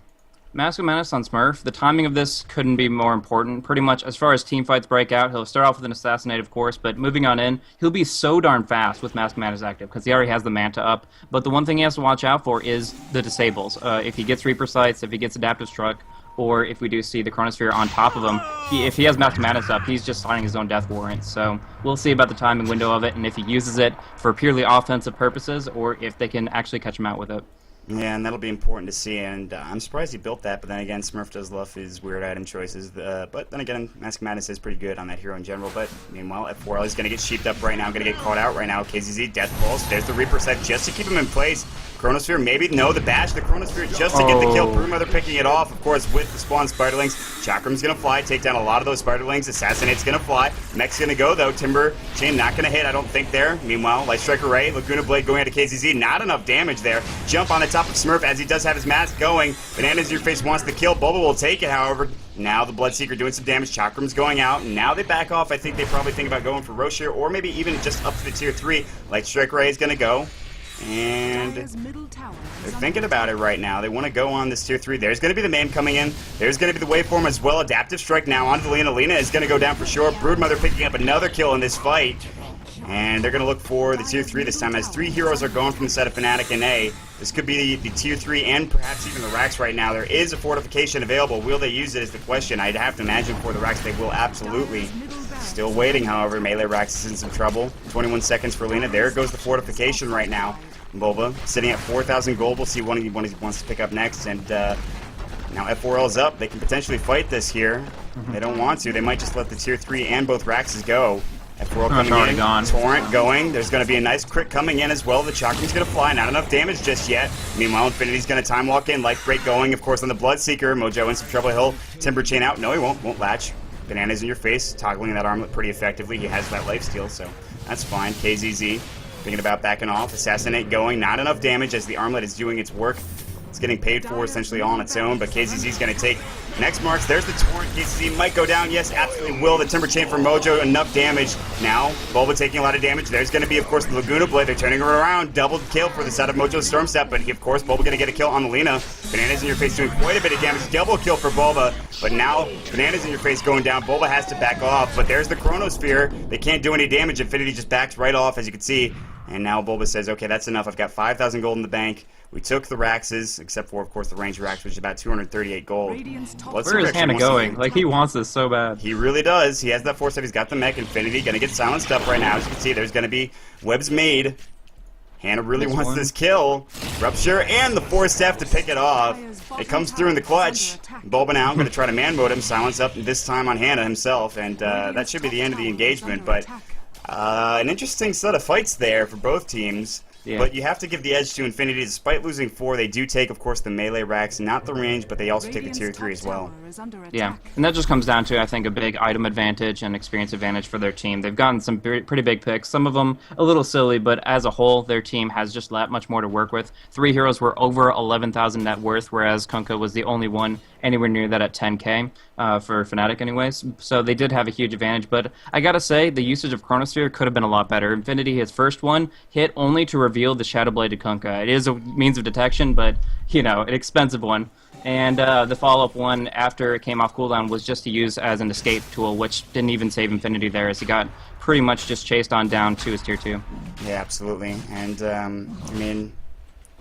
Mask of Menace on Smurf. The timing of this couldn't be more important. Pretty much, as far as team fights break out, he'll start off with an Assassinate, of course, but moving on in, he'll be so darn fast with Mask of Menace active, because he already has the Manta up. But the one thing he has to watch out for is the disables. If he gets Reaper Sights, if he gets Adaptive Struck, or if we do see the Chronosphere on top of him, if he has Mask of Menace up, he's just signing his own death warrant. So we'll see about the timing window of it, and if he uses it for purely offensive purposes, or if they can actually catch him out with it. Yeah, and that'll be important to see, and I'm surprised he built that, but then again, Smurf does love his weird item choices, but then again, Mask Madness is pretty good on that hero in general, but meanwhile, F4L is going to get sheeped up right now, going to get caught out right now, KZZ, Death Pulse, there's the Reaper set just to keep him in place. Chronosphere, maybe, no, the bash, the Chronosphere just to get the kill. Broodmother picking it off, of course, with the spawn Spiderlings. Chakram's gonna fly, take down a lot of those Spiderlings. Assassinate's gonna fly. Mech's gonna go, though. Timber Chain not gonna hit, I don't think, there. Meanwhile, Light Striker Ray, Laguna Blade going into KZZ, not enough damage there. Jump on the top of Smurf as he does have his mask going. Bananas in your face wants the kill. Boba will take it, however. Now the Bloodseeker doing some damage. Chakram's going out. And now they back off. I think they probably think about going for Roche here, or maybe even just up to the tier 3. Light Striker Ray is gonna go. And they're thinking about it right now. They want to go on this tier 3. There's going to be the main coming in. There's going to be the waveform as well. Adaptive Strike now onto Lena. Lena is going to go down for sure. Broodmother picking up another kill in this fight. And they're going to look for the tier 3 this time as 3 heroes are going from the side of FnaticNA. This could be the tier 3 and perhaps even the Rax right now. There is a fortification available. Will they use it is the question. I'd have to imagine for the Rax they will absolutely. Still waiting, however. Melee Rax is in some trouble. 21 seconds for Lena. There goes the fortification right now. Boba sitting at 4,000 gold. We'll see what he wants to pick up next. And now F4L is up. They can potentially fight this here. They don't want to. They might just let the tier 3 and both Raxes go. F4L coming in. Gone. Torrent going. There's going to be a nice crit coming in as well. The Chakram's going to fly. Not enough damage just yet. Meanwhile, Infinity's going to time walk in. Life Break going, of course, on the Bloodseeker. Mojo in some trouble. He'll Timber Chain out. No, he won't. Won't latch. Bananas in your face. Toggling that armlet pretty effectively. He has that lifesteal, so that's fine. KZZ. Thinking about backing off. Assassinate going. Not enough damage as the armlet is doing its work. It's getting paid for essentially all on its own, but KZZ is going to take next marks. There's the Torrent. KZZ might go down. Yes, absolutely will. The Timber Chain from Mojo. Enough damage. Now, Bulba taking a lot of damage. There's going to be, of course, the Laguna Blade. They're turning her around. Double kill for the side of Mojo's Storm Step, but of course, Bulba going to get a kill on Lena. Bananas in your face doing quite a bit of damage. Double kill for Bulba, but now Bananas in your face going down. Bulba has to back off, but there's the Chronosphere. They can't do any damage. Infinity just backs right off, as you can see. And now Bulba says, okay, that's enough. I've got 5,000 gold in the bank. We took the Raxes, except for, of course, the Ranger Rax, which is about 238 gold. Where is Hannah going? Like, he wants this so bad. He really does. He has that force up. He's got the mech. Infinity going to get silenced up right now. As you can see, there's going to be webs made. Hannah really wants this kill. Rupture and the Force Staff to pick it off. It comes through in the clutch. Bulba now going to try to man mode him. Silence up this time on Hannah himself. And that should be the end of the engagement. But an interesting set of fights there for both teams. Yeah. But you have to give the edge to Infinity. Despite losing 4, they do take, of course, the melee racks, not the range, but they also take the tier 3 as well. Yeah, and that just comes down to, I think, a big item advantage and experience advantage for their team. They've gotten some pretty big picks, some of them a little silly, but as a whole, their team has just that much more to work with. 3 heroes were over 11,000 net worth, whereas Kunkka was the only one anywhere near that at 10k for Fnatic anyways. So they did have a huge advantage, but I gotta say, the usage of Chronosphere could have been a lot better. Infinity, his first one, hit only to reveal the Shadow Blade to Kunkka. It is a means of detection, but, you know, an expensive one. And the follow-up one after it came off cooldown was just to use as an escape tool, which didn't even save Infinity there, as he got pretty much just chased on down to his tier 2. Yeah, absolutely. And, I mean,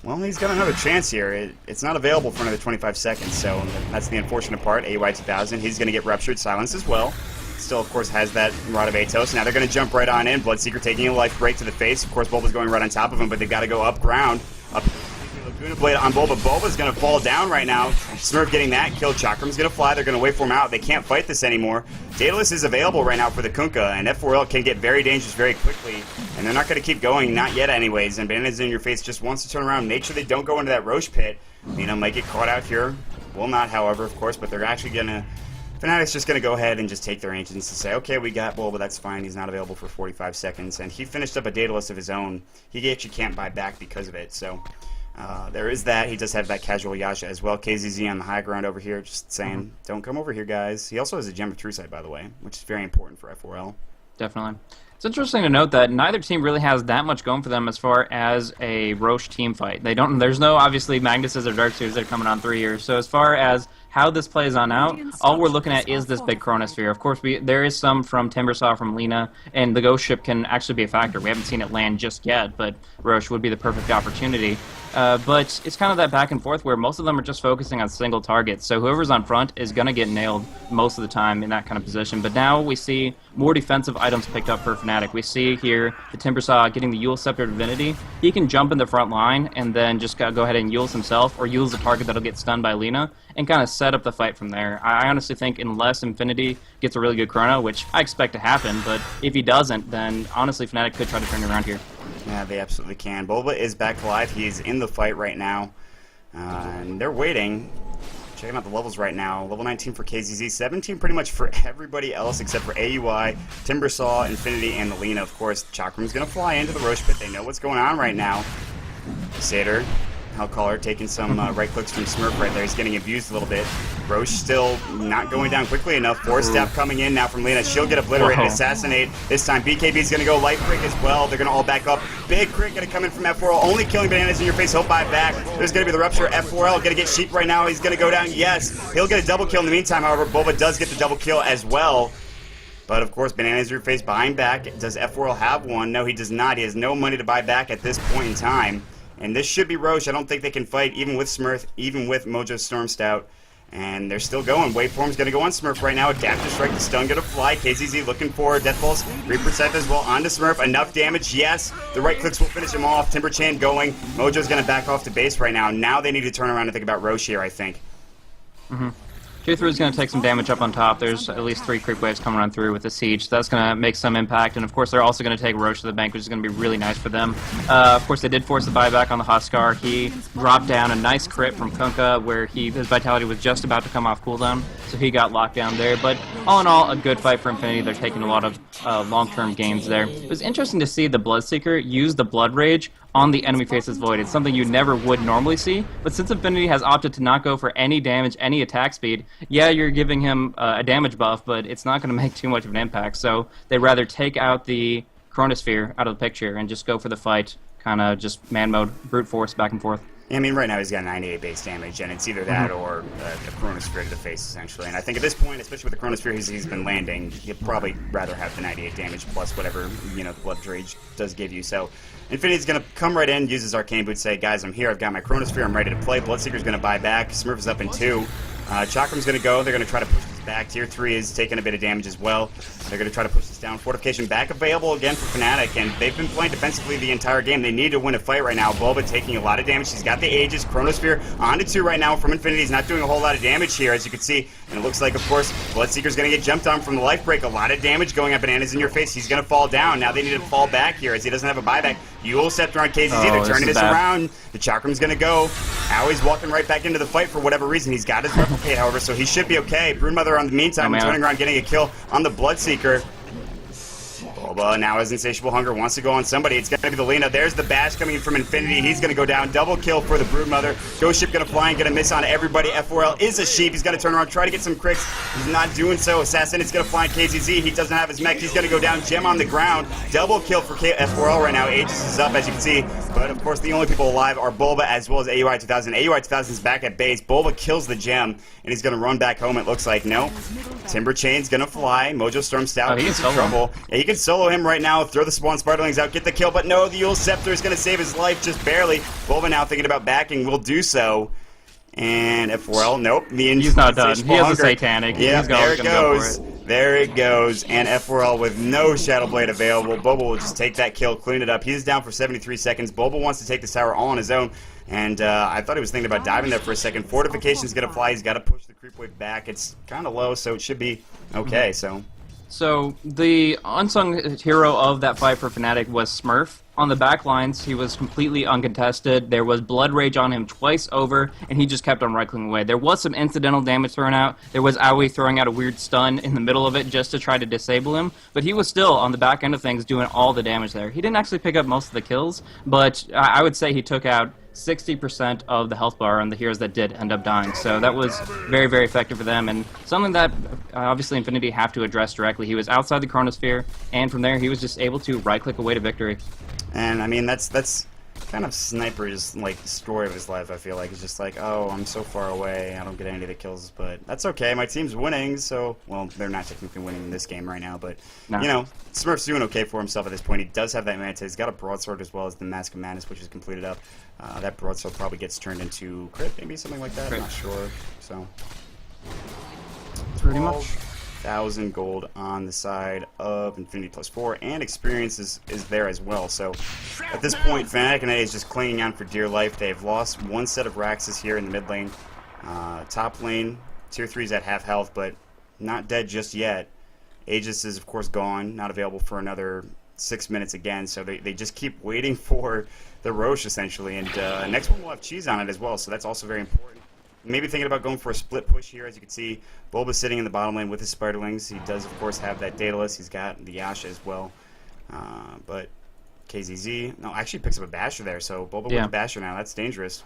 well, he's got another chance here. It's not available for another 25 seconds, so that's the unfortunate part. AY 2000, he's going to get Ruptured Silence as well. Still, of course, has that Rod of Atos. Now they're going to jump right on in. Bloodseeker taking a life break to the face. Of course, Bulba's going right on top of him, but they've got to go up ground. Up Laguna Blade on Bulba. Bulba's going to fall down right now. Smurf getting that kill. Chakram's going to fly. They're going to waveform out. They can't fight this anymore. Daedalus is available right now for the Kunkka, and F4L can get very dangerous very quickly, and they're not going to keep going, not yet anyways, and Bananas in your face just wants to turn around, make sure they don't go into that Roche pit. You know, might get caught out here. Will not, however, of course, but they're actually going to... Fnatic's just going to go ahead and just take their ancients and say, okay, we got Bulba, that's fine, he's not available for 45 seconds, and he finished up a Daedalus of his own. He actually can't buy back because of it, so... there is that. He does have that casual Yasha as well. KZZ on the high ground over here, just saying, don't come over here, guys. He also has a Gem of True Sight, by the way, which is very important for F4L. Definitely. It's interesting to note that neither team really has that much going for them as far as a Roche team fight. They don't. There's no, obviously, Magnuses or Darkseers that are coming on 3 years. So as far as how this plays on out, all we're looking at is this big Chronosphere. Of course, there is some from Timbersaw, from Lena, and the Ghost Ship can actually be a factor. We haven't seen it land just yet, but Roche would be the perfect opportunity. But it's kind of that back and forth where most of them are just focusing on single targets. So whoever's on front is going to get nailed most of the time in that kind of position. But now we see more defensive items picked up for Fnatic. We see here the Timbersaw getting the Eul Scepter Divinity. He can jump in the front line and then just go ahead and Eul's himself, or Eul's a target that'll get stunned by Lina, and kind of set up the fight from there. I honestly think unless Inphinity gets a really good chrono, which I expect to happen, but if he doesn't, then honestly Fnatic could try to turn it around here. Yeah, they absolutely can. Bulba is back alive. He's in the fight right now. And they're waiting. Checking out the levels right now. Level 19 for KZZ. 17 pretty much for everybody else except for AUI, Timbersaw, Infinity, and the Lina. Of course, Chakram's going to fly into the Roche pit. They know what's going on right now. Satyr, Hellcaller taking some right clicks from Smurf right there. He's getting abused a little bit. Roche still not going down quickly enough. Force Staff coming in now from Lina. She'll get obliterated. Assassinate. This time BKB's going to go light crit as well. They're going to all back up. Big crit going to come in from F4L. Only killing Bananas in your face. He'll buy back. There's going to be the rupture. F4L going to get Sheep right now. He's going to go down. Yes. He'll get a double kill in the meantime. However, Bulba does get the double kill as well. But of course, Bananas in your face buying back. Does F4L have one? No, he does not. He has no money to buy back at this point in time. And this should be Roche. I don't think they can fight, even with Smurf, even with Mojo Storm Stout. And they're still going. Waveform's going to go on Smurf right now. Adaptive Strike, the stun going to fly. KZZ looking for Death Pulse. Reaper Scythe as well onto Smurf. Enough damage, yes. The right clicks will finish him off. Timber Chain going. Mojo's going to back off to base right now. Now they need to turn around and think about Roche here, I think. Q3 is going to take some damage up on top. There's at least 3 creep waves coming on through with the siege, so that's going to make some impact. And of course, they're also going to take Roche to the bank, which is going to be really nice for them. Of course, they did force the buyback on the Huskar. He dropped down a nice crit from Kunkka, where his vitality was just about to come off cooldown, so he got locked down there. But all in all, a good fight for Infinity. They're taking a lot of long-term gains there. It was interesting to see the Bloodseeker use the Blood Rage on the enemy face's void. It's something you never would normally see, but since Infinity has opted to not go for any damage, any attack speed, yeah, you're giving him a damage buff, but it's not going to make too much of an impact, so they'd rather take out the Chronosphere out of the picture and just go for the fight, kind of just man mode, brute force, back and forth. I mean, right now he's got 98 base damage, and it's either that or a Chronosphere to the face, essentially. And I think at this point, especially with the Chronosphere he's been landing, you'd probably rather have the 98 damage plus whatever, the Blood Rage does give you. So Infinity's going to come right in, use his Arcane Boot, say, guys, I'm here, I've got my Chronosphere, I'm ready to play. Bloodseeker's going to buy back, Smurf is up in 2. Chakram's going to go. They're going to try to push this back. Tier 3 is taking a bit of damage as well. They're going to try to push this down. Fortification back available again for Fnatic, and they've been playing defensively the entire game. They need to win a fight right now. Bulba taking a lot of damage. He's got the Aegis. Chronosphere onto 2 right now from Infinity. He's not doing a whole lot of damage here, as you can see. And it looks like, of course, Bloodseeker's going to get jumped on from the life break. A lot of damage going at Bananas in your face. He's going to fall down. Now they need to fall back here, as he doesn't have a buyback. Eul Scepter on KZZ. They're turning this around. The Chakram's going to go. Aui's walking right back into the fight for whatever reason. He's got his Replicate, however, so he should be okay. Broodmother, on the meantime, turning around, getting a kill on the Bloodseeker. Bulba now has Insatiable Hunger, wants to go on somebody. It's going to be the Lina. There's the bash coming in from Infinity. He's going to go down. Double kill for the Broodmother. Ghost Ship going to fly and going to miss on everybody. F4L is a sheep. He's going to turn around, try to get some cricks. He's not doing so. Assassin is going to fly on KZZ. He doesn't have his mech. He's going to go down. Gem on the ground. Double kill for F4L right now. Aegis is up, as you can see. But, of course, the only people alive are Bulba as well as AUI 2000. AUI 2000 is back at base. Bulba kills the gem, and he's going to run back home, it looks like. No. Timber Chain's going to fly. Mojo Storm Stout is in trouble. Yeah, you can solo him right now. Throw the Spawn Sparklings out, get the kill, but no, the Eul Scepter is going to save his life just barely. Bulba now thinking about backing, will do so. And F4L, nope. He's not done. He has a Satanic. Yeah, there it goes. There it goes. And F4L with no Shadow Blade available. Bulba will just take that kill, clean it up. He's down for 73 seconds. Bulba wants to take this tower all on his own. And I thought he was thinking about diving there for a second. Fortification's going to fly. He's got to push the creep wave back. It's kind of low, so it should be okay. So the unsung hero of that fight for Fnatic was Smurf. On the back lines, he was completely uncontested. There was Blood Rage on him twice over, and he just kept on right-clicking away. There was some incidental damage thrown out. There was Aoi throwing out a weird stun in the middle of it just to try to disable him, but he was still, on the back end of things, doing all the damage there. He didn't actually pick up most of the kills, but I would say he took out 60% of the health bar on the heroes that did end up dying. So that was very, very effective for them, and something that obviously Infinity have to address directly. He was outside the Chronosphere, and from there he was just able to right-click away to victory. And I mean, that's kind of sniper's like story of his life. I feel like it's just like, oh, I'm so far away, I don't get any of the kills, but that's okay. My team's winning, so well, they're not technically winning in this game right now, but No. you know, Smurf's doing okay for himself at this point. He does have that Manta. He's got a broadsword as well as the Mask of Madness, which is completed up. That broadsword probably gets turned into crit, maybe something like that. Crit. I'm not sure. So Pretty much. 1,000 gold on the side of Infinity +4, and experience is there as well. So at this point, FnaticNA is just clinging on for dear life. They've lost one set of Raxes here in the mid lane. Top lane, tier 3's at half health, but not dead just yet. Aegis is, of course, gone, not available for another 6 minutes again, so they just keep waiting for the Roche, essentially. And next one will have Cheese on it as well, so that's also very important. Maybe thinking about going for a split push here. As you can see, Bulba's sitting in the bottom lane with his Spiderlings. He does, of course, have that Daedalus. He's got the Yasha as well. But KZZ, no, actually picks up a Basher there, so Bulba with the Basher now. That's dangerous.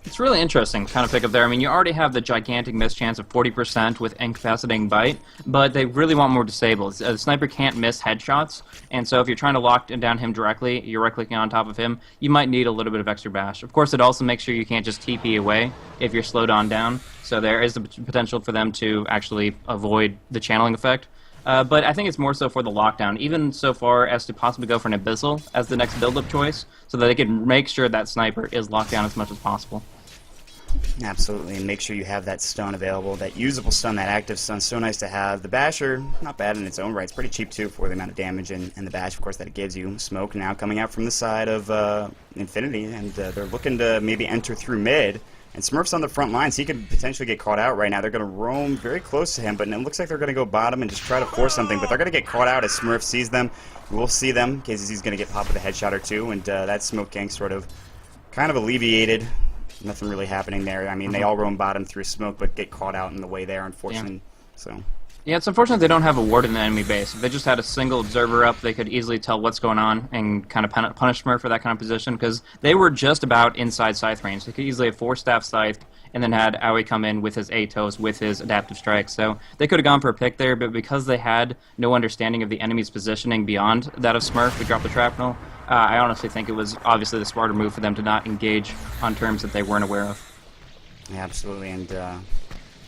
It's really interesting kind of pick up there. I mean, you already have the gigantic miss chance of 40% with incapacitating bite, but they really want more disables. The sniper can't miss headshots, and so if you're trying to lock down him directly, you're right-clicking on top of him, you might need a little bit of extra bash. Of course, it also makes sure you can't just TP away if you're slowed on down, so there is the potential for them to actually avoid the channeling effect. But I think it's more so for the lockdown, even so far as to possibly go for an Abyssal as the next build-up choice, so that they can make sure that sniper is locked down as much as possible. Absolutely, and make sure you have that stun available, that usable stun, that active stun. So nice to have. The Basher, not bad in its own right. It's pretty cheap, too, for the amount of damage and the bash, of course, that it gives you. Smoke now coming out from the side of Infinity, and they're looking to maybe enter through mid. And Smurf's on the front lines. He could potentially get caught out right now. They're going to roam very close to him, but it looks like they're going to go bottom and just try to force something. But they're going to get caught out as Smurf sees them. We'll see them. KZZ's going to get popped with a headshot or two, and that Smoke Gang sort of kind of alleviated. Nothing really happening there. I mean, they all roam bottom through smoke, but get caught out in the way there, unfortunately. Yeah. So. Yeah, it's unfortunate they don't have a ward in the enemy base. If they just had a single observer up, they could easily tell what's going on and kind of punish Smurf for that kind of position, because they were just about inside Scythe range. They could easily have 4-staff Scythe, and then had Aoi come in with his Atos, with his Adaptive Strike. So they could have gone for a pick there, but because they had no understanding of the enemy's positioning beyond that of Smurf, we dropped the Shrapnel. I honestly think it was obviously the smarter move for them to not engage on terms that they weren't aware of. Yeah, absolutely, and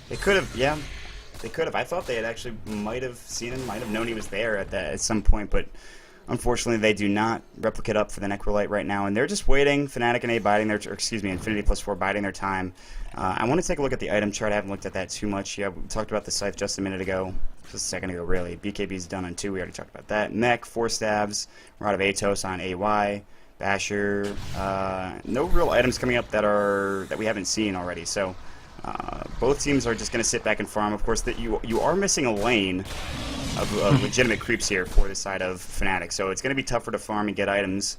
they could have, yeah, they could have. I thought they had actually might have seen him, might have known he was there at some point, but unfortunately they do not replicate up for the Necrolite right now, and they're just waiting. FnaticNA biding their, or excuse me, Infinity +4 biding their time. I want to take a look at the item chart. I haven't looked at that too much yet. We talked about the Scythe just a minute ago. Just a second ago, really. BKB's done on 2. We already talked about that. Mech, 4 stabs. Rod of Atos on AY. Basher. No real items coming up that we haven't seen already. So both teams are just going to sit back and farm. Of course, that you are missing a lane of legitimate creeps here for the side of Fnatic. So it's going to be tougher to farm and get items.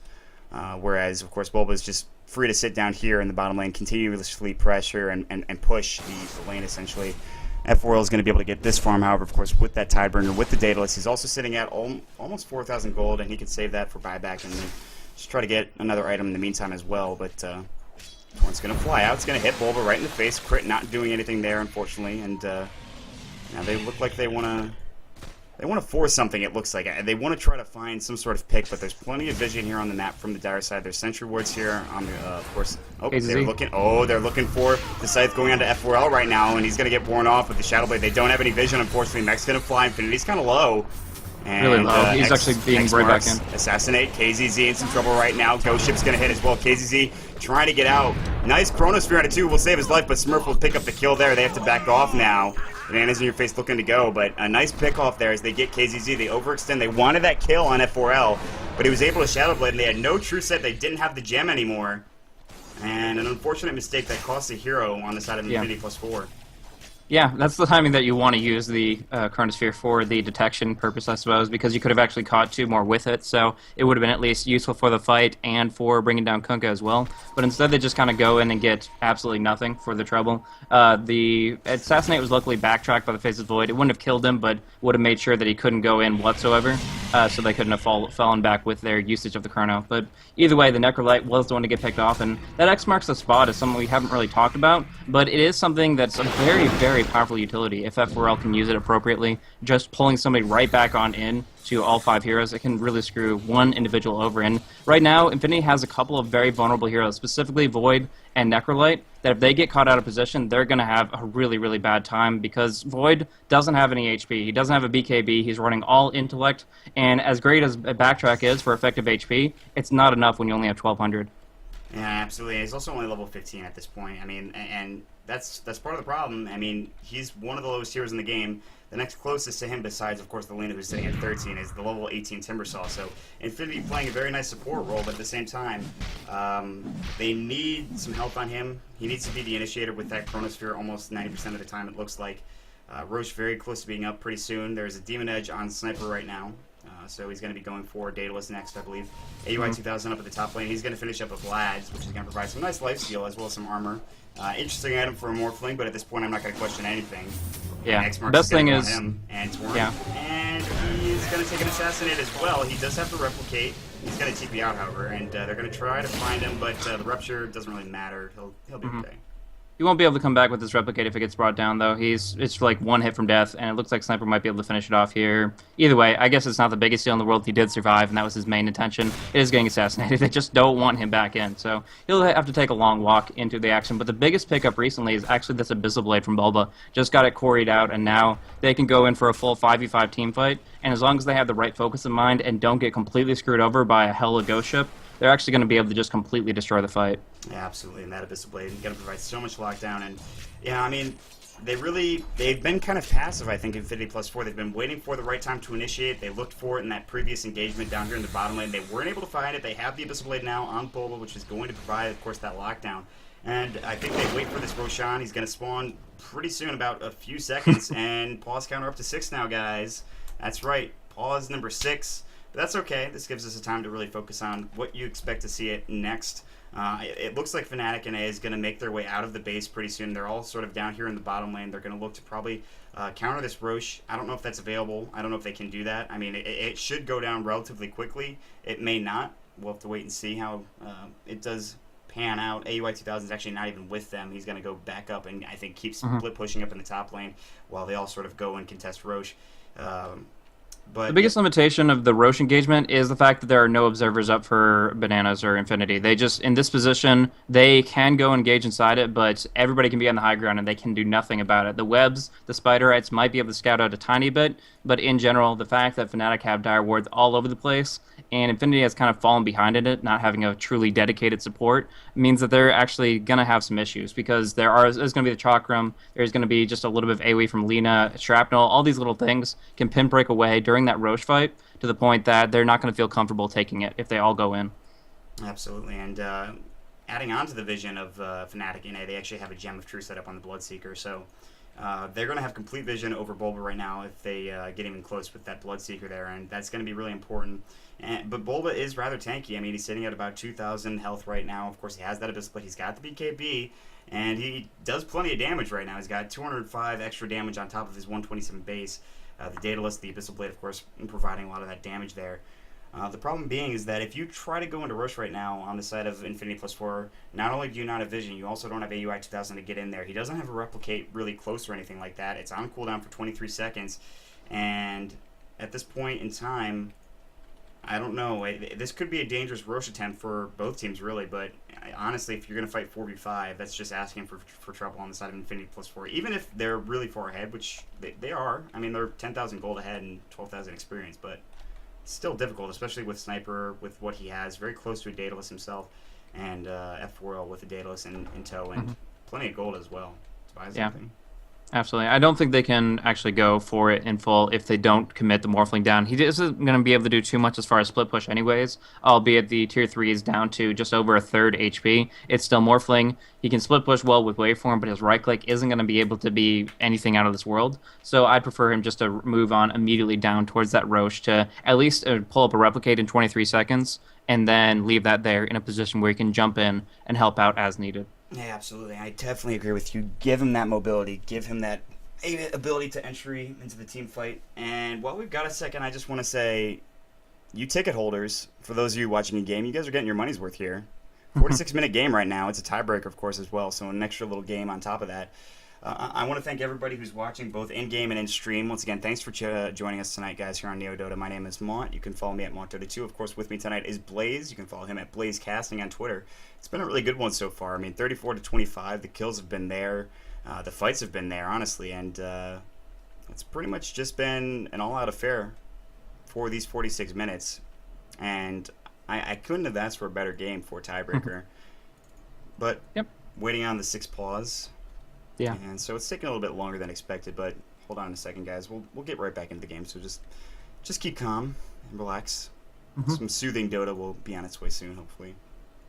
Whereas, of course, Bulba is just free to sit down here in the bottom lane, continuously pressure and push the lane, essentially. F4L is going to be able to get this farm, however, of course, with that Tiebreaker, with the Daedalus. He's also sitting at almost 4,000 gold, and he can save that for buyback and just try to get another item in the meantime as well. But one's going to fly out. It's going to hit Bulba right in the face. Crit not doing anything there, unfortunately. And now they look like they want to force something, it looks like. They want to try to find some sort of pick, but there's plenty of vision here on the map from the dire side. There's sentry wards here on the, of course. Oh, they're looking for the Scythe going on to F4L right now, and he's going to get borne off with the Shadow Blade. They don't have any vision, unfortunately. Mech's going to fly. Infinity's kind of low. And, really low. He's actually being right back in. Assassinate. KZZ in some trouble right now. Ghost Ship's going to hit as well. KZZ trying to get out. Nice Chronosphere out of 2 will save his life, but Smurf will pick up the kill there. They have to back off now. Bananas in your face looking to go, but a nice pick off there as they get KZZ. They overextend. They wanted that kill on F4L, but he was able to Shadow Blade, and they had no true set. They didn't have the gem anymore. And an unfortunate mistake that cost a hero on the side of Infinity +4. Yeah, that's the timing that you want to use the Chronosphere for the detection purpose, I suppose, because you could have actually caught 2 more with it, so it would have been at least useful for the fight and for bringing down Kunkka as well. But instead they just kind of go in and get absolutely nothing for the trouble. The Assassinate was luckily backtracked by the Faceless Void. It wouldn't have killed him, but would have made sure that he couldn't go in whatsoever, so they couldn't have fallen back with their usage of the Chrono. But either way, the Necrolite was the one to get picked off, and that X marks the spot is something we haven't really talked about, but it is something that's a very, very very powerful utility. If F4L can use it appropriately, just pulling somebody right back on in to all 5 heroes, it can really screw one individual over. And right now, Infinity has a couple of very vulnerable heroes, specifically Void and Necrolite, that if they get caught out of position, they're going to have a really, really bad time because Void doesn't have any HP. He doesn't have a BKB. He's running all intellect. And as great as a backtrack is for effective HP, it's not enough when you only have 1200. Yeah, absolutely. He's also only level 15 at this point. I mean, and that's part of the problem. I mean, he's one of the lowest heroes in the game. The next closest to him, besides, of course, the Lena, who's sitting at 13, is the level 18 Timbersaw. So Infinity playing a very nice support role, but at the same time, they need some help on him. He needs to be the initiator with that Chronosphere almost 90% of the time, it looks like. Roche very close to being up pretty soon. There's a Demon Edge on Sniper right now. So he's going to be going for Daedalus next, I believe. AUI 2000 up at the top lane. He's going to finish up with Vlad's, which is going to provide some nice lifesteal as well as some armor. Interesting item for a Morphling, but at this point I'm not going to question anything. Yeah, X-Mark's best thing is... him and Torn. Yeah. And he's going to take an Assassinate as well. He does have to replicate. He's going to TP out, however, and they're going to try to find him, but the Rupture doesn't really matter. He'll be okay. He won't be able to come back with his replicate if it gets brought down, though. It's like one hit from death, and it looks like Sniper might be able to finish it off here. Either way, I guess it's not the biggest deal in the world. He did survive, and that was his main intention. It is getting assassinated. They just don't want him back in, so he'll have to take a long walk into the action. But the biggest pickup recently is actually this Abyssal Blade from Bulba. Just got it quarried out, and now they can go in for a full 5v5 team fight. And as long as they have the right focus in mind and don't get completely screwed over by a Hella Ghost ship, they're actually going to be able to just completely destroy the fight. Yeah, absolutely. And that Abyssal Blade is going to provide so much lockdown. And, yeah, I mean, they've been kind of passive, I think, Infinity +4. They've been waiting for the right time to initiate. They looked for it in that previous engagement down here in the bottom lane. They weren't able to find it. They have the Abyssal Blade now on Bulba, which is going to provide, of course, that lockdown. And I think they wait for this Roshan. He's going to spawn pretty soon, about a few seconds. And pause counter up to 6 now, guys. That's right. Pause number 6. But that's okay. This gives us a time to really focus on what you expect to see it next. It looks like FnaticNA is going to make their way out of the base pretty soon. They're all sort of down here in the bottom lane. They're going to look to probably counter this Roche. I don't know if that's available. I don't know if they can do that. I mean, it should go down relatively quickly. It may not. We'll have to wait and see how it does pan out. AUI 2000 is actually not even with them. He's going to go back up and I think keep split pushing up in the top lane while they all sort of go and contest Roche. But the biggest limitation of the Roche engagement is the fact that there are no observers up for Bananas or Infinity. They just, in this position, they can go engage inside it, but everybody can be on the high ground and they can do nothing about it. The webs, the Spiderites might be able to scout out a tiny bit, but in general, the fact that Fnatic have dire wards all over the place and Infinity has kind of fallen behind in it, not having a truly dedicated support, means that they're actually going to have some issues because there's going to be the Chakram, there's going to be just a little bit of AoE from Lina, Shrapnel, all these little things can pinbreak away during that Roche fight to the point that they're not going to feel comfortable taking it if they all go in. Absolutely, and adding on to the vision of FnaticNA, they actually have a Gem of Truth set up on the Bloodseeker, so they're going to have complete vision over Bulba right now if they get even close with that Bloodseeker there, and that's going to be really important. But Bulba is rather tanky. I mean, he's sitting at about 2,000 health right now. Of course, he has that Abyssal, but he's got the BKB, and he does plenty of damage right now. He's got 205 extra damage on top of his 127 base. The Daedalus, the Abyssal Blade, of course, providing a lot of that damage there. The problem being is that if you try to go into Roche right now on the side of Infinity +4, not only do you not have vision, you also don't have AUI 2000 to get in there. He doesn't have a replicate really close or anything like that. It's on cooldown for 23 seconds, and at this point in time, I don't know. This could be a dangerous Roche attempt for both teams, really, but honestly, if you're going to fight 4v5, that's just asking for trouble on the side of Infinity +4. Even if they're really far ahead, which they are. I mean, they're 10,000 gold ahead and 12,000 experience, but it's still difficult, especially with Sniper, with what he has, very close to a Daedalus himself, and F4L with a Daedalus in tow, and plenty of gold as well to buy something. Absolutely. I don't think they can actually go for it in full if they don't commit the Morphling down. He isn't going to be able to do too much as far as split push anyways, albeit the tier 3 is down to just over a third HP. It's still Morphling. He can split push well with Waveform, but his right click isn't going to be able to be anything out of this world. So I'd prefer him just to move on immediately down towards that Roche to at least pull up a Replicate in 23 seconds and then leave that there in a position where he can jump in and help out as needed. Yeah, absolutely. I definitely agree with you. Give him that mobility. Give him that ability to entry into the team fight. And while we've got a second, I just want to say, you ticket holders, for those of you watching a game, you guys are getting your money's worth here. 46-minute game right now. It's a tiebreaker, of course, as well, so an extra little game on top of that. I want to thank everybody who's watching, both in game and in stream. Once again, thanks for joining us tonight, guys, here on Dota. My name is Maut. You can follow me at MautDota2. Of course, with me tonight is Blaze. You can follow him at BlazeCasting on Twitter. It's been a really good one so far. I mean, 34 to 25. The kills have been there. The fights have been there, honestly, and it's pretty much just been an all-out affair for these 46 minutes. And I couldn't have asked for a better game for Tiebreaker. But Yep. waiting on the 6 pause. Yeah. And so it's taking a little bit longer than expected, but hold on a second, guys. We'll get right back into the game. So just keep calm and relax. Some soothing Dota will be on its way soon, hopefully.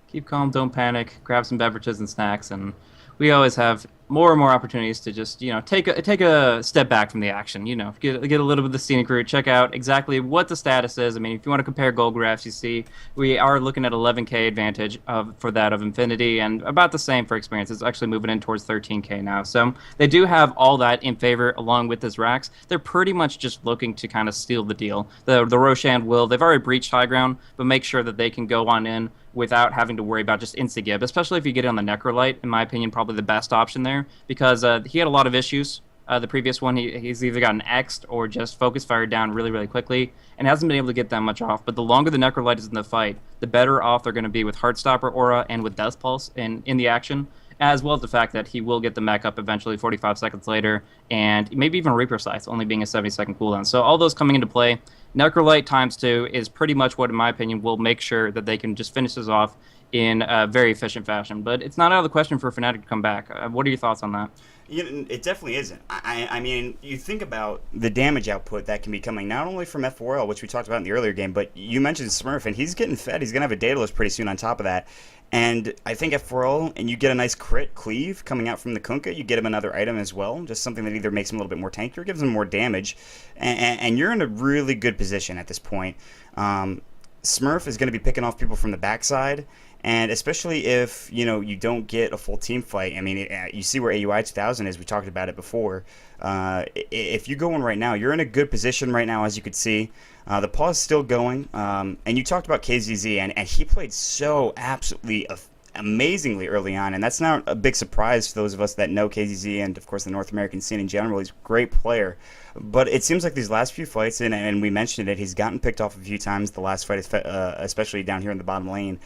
Keep calm, don't panic, grab some beverages and snacks, and we always have more and more opportunities to just, take a step back from the action, get a little bit of the scenic route, check out exactly what the status is. I mean, if you want to compare goal graphs, you see we are looking at 11K advantage for that of Infinity, and about the same for Experience. It's actually moving in towards 13K now. So they do have all that in favor along with this Rax. They're pretty much just looking to kind of steal the deal. The Roshan they've already breached high ground, but make sure that they can go on in without having to worry about just insta-gib, especially if you get it on the Necrolite. In my opinion, probably the best option there, because he had a lot of issues. The previous one, he's either gotten X'd or just focus fired down really, really quickly, and hasn't been able to get that much off. But the longer the Necrolite is in the fight, the better off they're going to be with Heartstopper Aura and with Death Pulse in the action, as well as the fact that he will get the mech up eventually 45 seconds later, and maybe even Reaper Scythe, only being a 70-second cooldown. So all those coming into play. Necrolite ×2 is pretty much what, in my opinion, will make sure that they can just finish this off in a very efficient fashion. But it's not out of the question for Fnatic to come back. What are your thoughts on that? It definitely isn't. I mean, you think about the damage output that can be coming not only from F4L, which we talked about in the earlier game, but you mentioned Smurf, and he's getting fed. He's going to have a Daedalus pretty soon on top of that. And I think F4L, and you get a nice crit cleave coming out from the Kunkka, you get him another item as well, just something that either makes him a little bit more tanky or gives him more damage. And you're in a really good position at this point. Smurf is going to be picking off people from the backside, and especially if you don't get a full team fight. I mean, you see where AUI 2000 is. We talked about it before. If you go in right now, you're in a good position right now, as you could see. The pause is still going, and you talked about KZZ, and he played so absolutely amazingly early on, and that's not a big surprise to those of us that know KZZ and, of course, the North American scene in general. He's a great player. But it seems like these last few fights, and we mentioned it, he's gotten picked off a few times the last fight, especially down here in the bottom lane.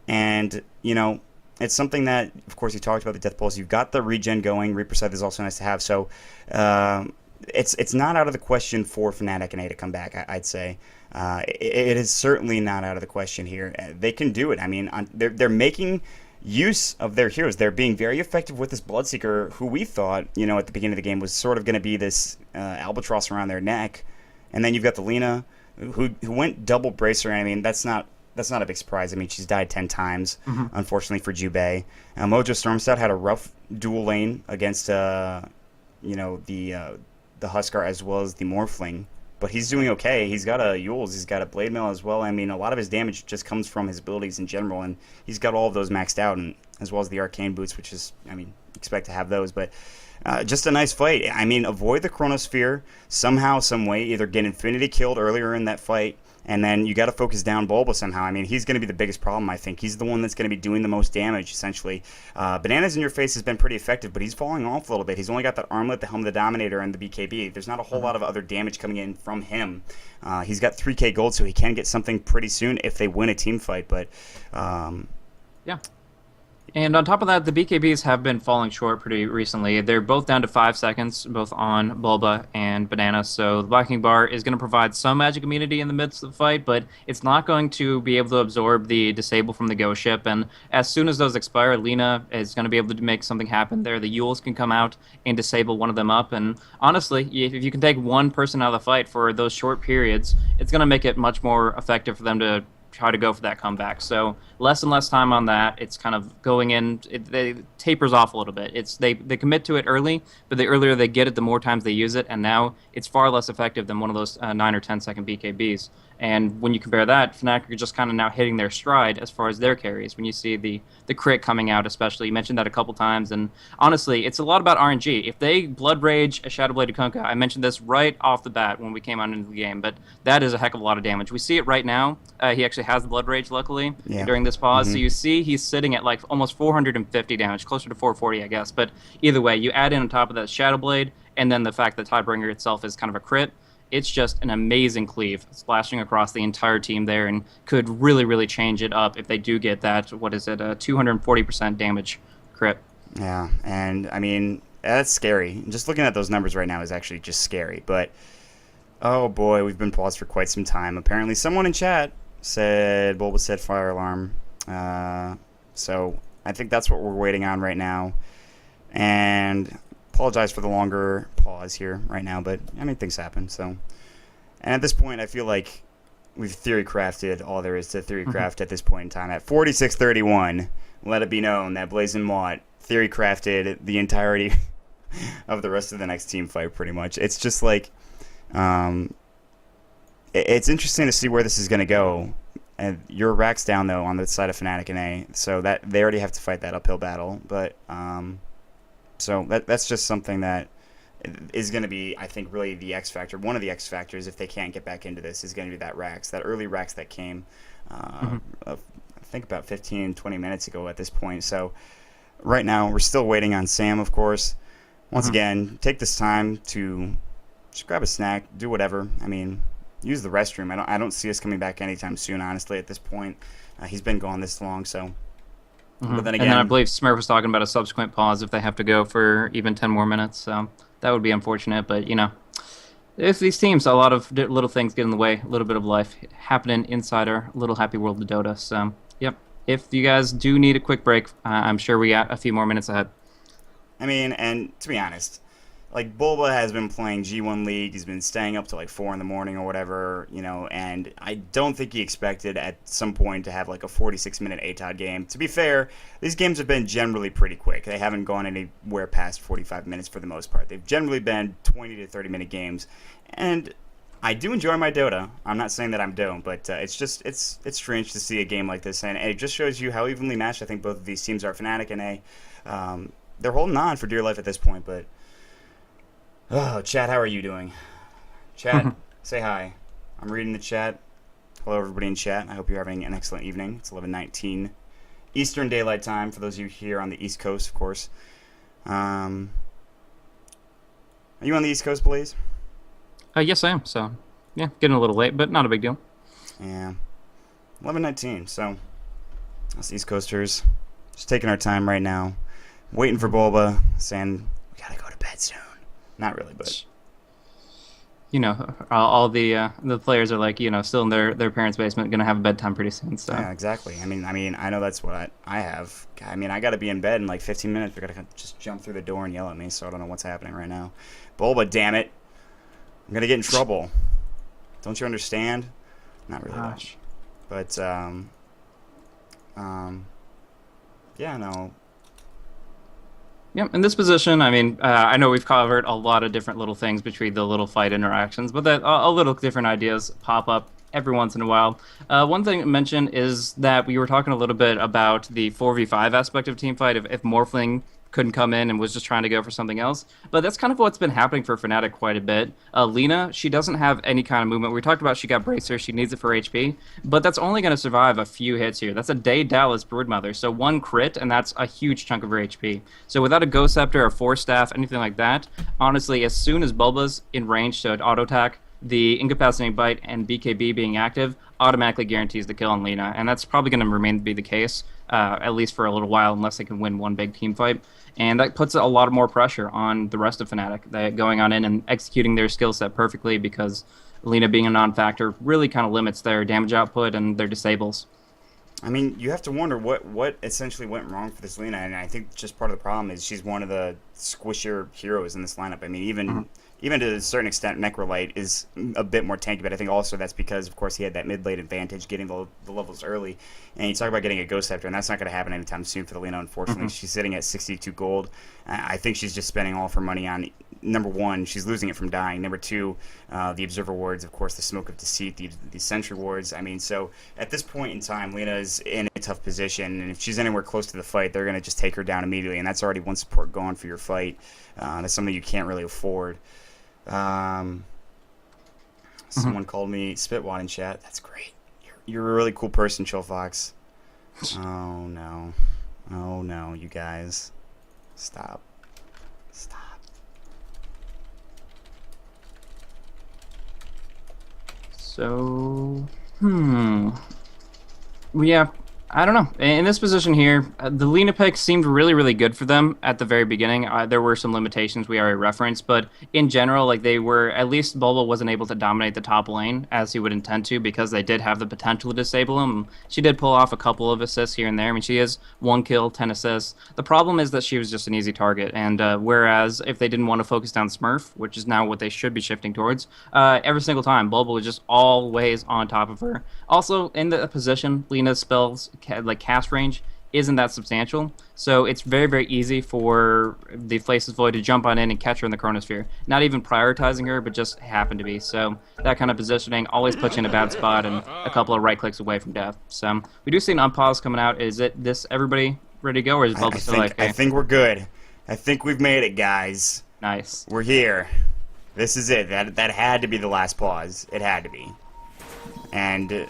And, it's something that, of course, you talked about the Death Pulse. You've got the regen going. Reaper Scythe is also nice to have. So it's not out of the question for FnaticNA to come back, I'd say. It is certainly not out of the question here. They can do it. I mean, they're making use of their heroes. They're being very effective with this Bloodseeker, who we thought, at the beginning of the game was sort of going to be this albatross around their neck. And then you've got the Lina, who went double bracer. And I mean, that's not a big surprise. I mean, she's died 10 times, unfortunately for Jubei. Mojo Stormstout had a rough dual lane against, the Huskar as well as the Morphling. But he's doing okay. He's got a Yules. He's got a Blade Mail as well. I mean, a lot of his damage just comes from his abilities in general, and he's got all of those maxed out, and as well as the Arcane Boots, which is, expect to have those. But just a nice fight. I mean, avoid the Chronosphere somehow, some way. Either get Infinity killed earlier in that fight, and then you got to focus down Bulba somehow. I mean, he's going to be the biggest problem, I think. He's the one that's going to be doing the most damage, essentially. Bananas in Your Face has been pretty effective, but he's falling off a little bit. He's only got that Armlet, the Helm of the Dominator, and the BKB. There's not a whole lot of other damage coming in from him. He's got 3k gold, so he can get something pretty soon if they win a team fight. But yeah. And on top of that, the BKBs have been falling short pretty recently. They're both down to 5 seconds, both on Bulba and Banana. So the Blacking Bar is going to provide some magic immunity in the midst of the fight, but it's not going to be able to absorb the Disable from the Ghost Ship. And as soon as those expire, Lina is going to be able to make something happen there. The Yules can come out and disable one of them up. And honestly, if you can take one person out of the fight for those short periods, it's going to make it much more effective for them to try to go for that comeback. So less and less time on that. It's kind of going in. It tapers off a little bit. They commit to it early, but the earlier they get it, the more times they use it. And now it's far less effective than one of those 9 or 10 second BKBs. And when you compare that, Fnatic are just kind of now hitting their stride as far as their carries. When you see the crit coming out, especially, you mentioned that a couple times. And honestly, it's a lot about RNG. If they Blood Rage a Shadowblade Kunkka, I mentioned this right off the bat when we came on into the game, but that is a heck of a lot of damage. We see it right now. He actually has the Blood Rage, luckily, Yeah. during this pause. Mm-hmm. So you see he's sitting at like almost 450 damage, closer to 440, I guess. But either way, you add in on top of that Shadowblade, and then the fact that Tiebreaker itself is kind of a crit. It's just an amazing cleave, splashing across the entire team there, and could really, really change it up if they do get that, 240% damage crit. Yeah, and I mean, that's scary. Just looking at those numbers right now is actually just scary. But, oh boy, we've been paused for quite some time. Apparently someone in chat said, Bulba said fire alarm. So I think that's what we're waiting on right now. And apologize for the longer pause here right now, but I mean, things happen. So, and at this point, I feel like we've theory crafted all there is to theory craft at this point in time. At 46:31, let it be known that Blazing Maut theory crafted the entirety of the rest of the next team fight. Pretty much, it's just like, it's interesting to see where this is going to go. And your rack's down though on the side of FnaticNA, so that they already have to fight that uphill battle, but. So that's just something that is going to be, I think, really the X factor. One of the X factors, if they can't get back into this, is going to be that early Rax that came, I think about 15, 20 minutes ago at this point. So right now we're still waiting on Sam, of course. Once again, take this time to just grab a snack, do whatever. I mean, use the restroom. I don't see us coming back anytime soon, honestly, at this point. He's been gone this long, so... But then again, and then I believe Smurf was talking about a subsequent pause if they have to go for even 10 more minutes. So that would be unfortunate. But, if these teams, a lot of little things get in the way, a little bit of life happening inside our little happy world of Dota. So, yep. If you guys do need a quick break, I'm sure we got a few more minutes ahead. I mean, and to be honest, like Bulba has been playing G1 League. He's been staying up till like 4 in the morning or whatever, and I don't think he expected at some point to have like a 46-minute AtoD game. To be fair, these games have been generally pretty quick. They haven't gone anywhere past 45 minutes for the most part. They've generally been 20 to 30-minute games, and I do enjoy my Dota. I'm not saying that I don't, but it's strange to see a game like this, and it just shows you how evenly matched I think both of these teams are. FnaticNA, they're holding on for dear life at this point, but. Oh, chat, how are you doing? Chat, say hi. I'm reading the chat. Hello, everybody in chat. I hope you're having an excellent evening. It's 11:19 Eastern Daylight Time for those of you here on the East Coast, of course. Are you on the East Coast, Blaze? Yes, I am. So, yeah, getting a little late, but not a big deal. Yeah. 11:19, so us East Coasters just taking our time right now, waiting for Bulba, saying, we gotta go to bed soon. Not really, but all the players are like, still in their parents' basement, gonna have a bedtime pretty soon. So yeah, exactly. I mean, I know that's what I have. I mean, I got to be in bed in like 15 minutes. They're gonna just jump through the door and yell at me. So I don't know what's happening right now. Bulba, damn it! I'm gonna get in trouble. Don't you understand? Not really much, but yeah, no. Yep, in this position, I mean, I know we've covered a lot of different little things between the little fight interactions, but that a little different ideas pop up every once in a while. One thing to mention is that we were talking a little bit about the 4v5 aspect of teamfight, if Morphling couldn't come in and was just trying to go for something else. But that's kind of what's been happening for Fnatic quite a bit. Lina, she doesn't have any kind of movement. We talked about she got Bracer, she needs it for HP, but that's only going to survive a few hits here. That's a Day Dallas Broodmother, so one crit, and that's a huge chunk of her HP. So without a Ghost Scepter or Force Staff, anything like that, honestly, as soon as Bulba's in range to auto attack, the Incapacitating Bite and BKB being active automatically guarantees the kill on Lina, and that's probably going to remain to be the case, at least for a little while, unless they can win one big team fight. And that puts a lot more pressure on the rest of Fnatic. They're going on in and executing their skill set perfectly because Lina being a non-factor really kind of limits their damage output and their disables. I mean, you have to wonder what essentially went wrong for this Lina, and I think just part of the problem is she's one of the squishier heroes in this lineup. I mean, even to a certain extent, Necrolite is a bit more tanky, but I think also that's because, of course, he had that mid-late advantage getting the levels early. And you talk about getting a Ghost Scepter, and that's not going to happen anytime soon for the Lina, unfortunately. She's sitting at 62 gold. I think she's just spending all of her money on number one, she's losing it from dying. Number two, the Observer wards, of course, the Smoke of Deceit, the Sentry wards. I mean, so at this point in time, Lena is in a tough position, and if she's anywhere close to the fight, they're going to just take her down immediately, and that's already one support gone for your fight. That's something you can't really afford. Someone called me Spitwad in chat. That's great. You're a really cool person, Chill Fox. Oh, no. Oh, no, you guys. Stop. Stop. So, yeah, I don't know. In this position here, the Lena pick seemed really, really good for them at the very beginning. There were some limitations we already referenced, but in general, like they were, at least Bulba wasn't able to dominate the top lane as he would intend to because they did have the potential to disable him. She did pull off a couple of assists here and there. I mean, she is 1 kill, 10 assists. The problem is that she was just an easy target, and whereas if they didn't want to focus down Smurf, which is now what they should be shifting towards, every single time, Bulba was just always on top of her. Also, in the position, Lena's spells like cast range isn't that substantial, so it's very, very easy for the Faceless Void to jump on in and catch her in the Chronosphere. Not even prioritizing her, but just happen to be. So that kind of positioning always puts you in a bad spot and a couple of right clicks away from death. So we do see an unpause coming out. Is it this everybody ready to go, or is Bulba still like? I think we're good. I think we've made it, guys. Nice. We're here. This is it. That had to be the last pause. It had to be. And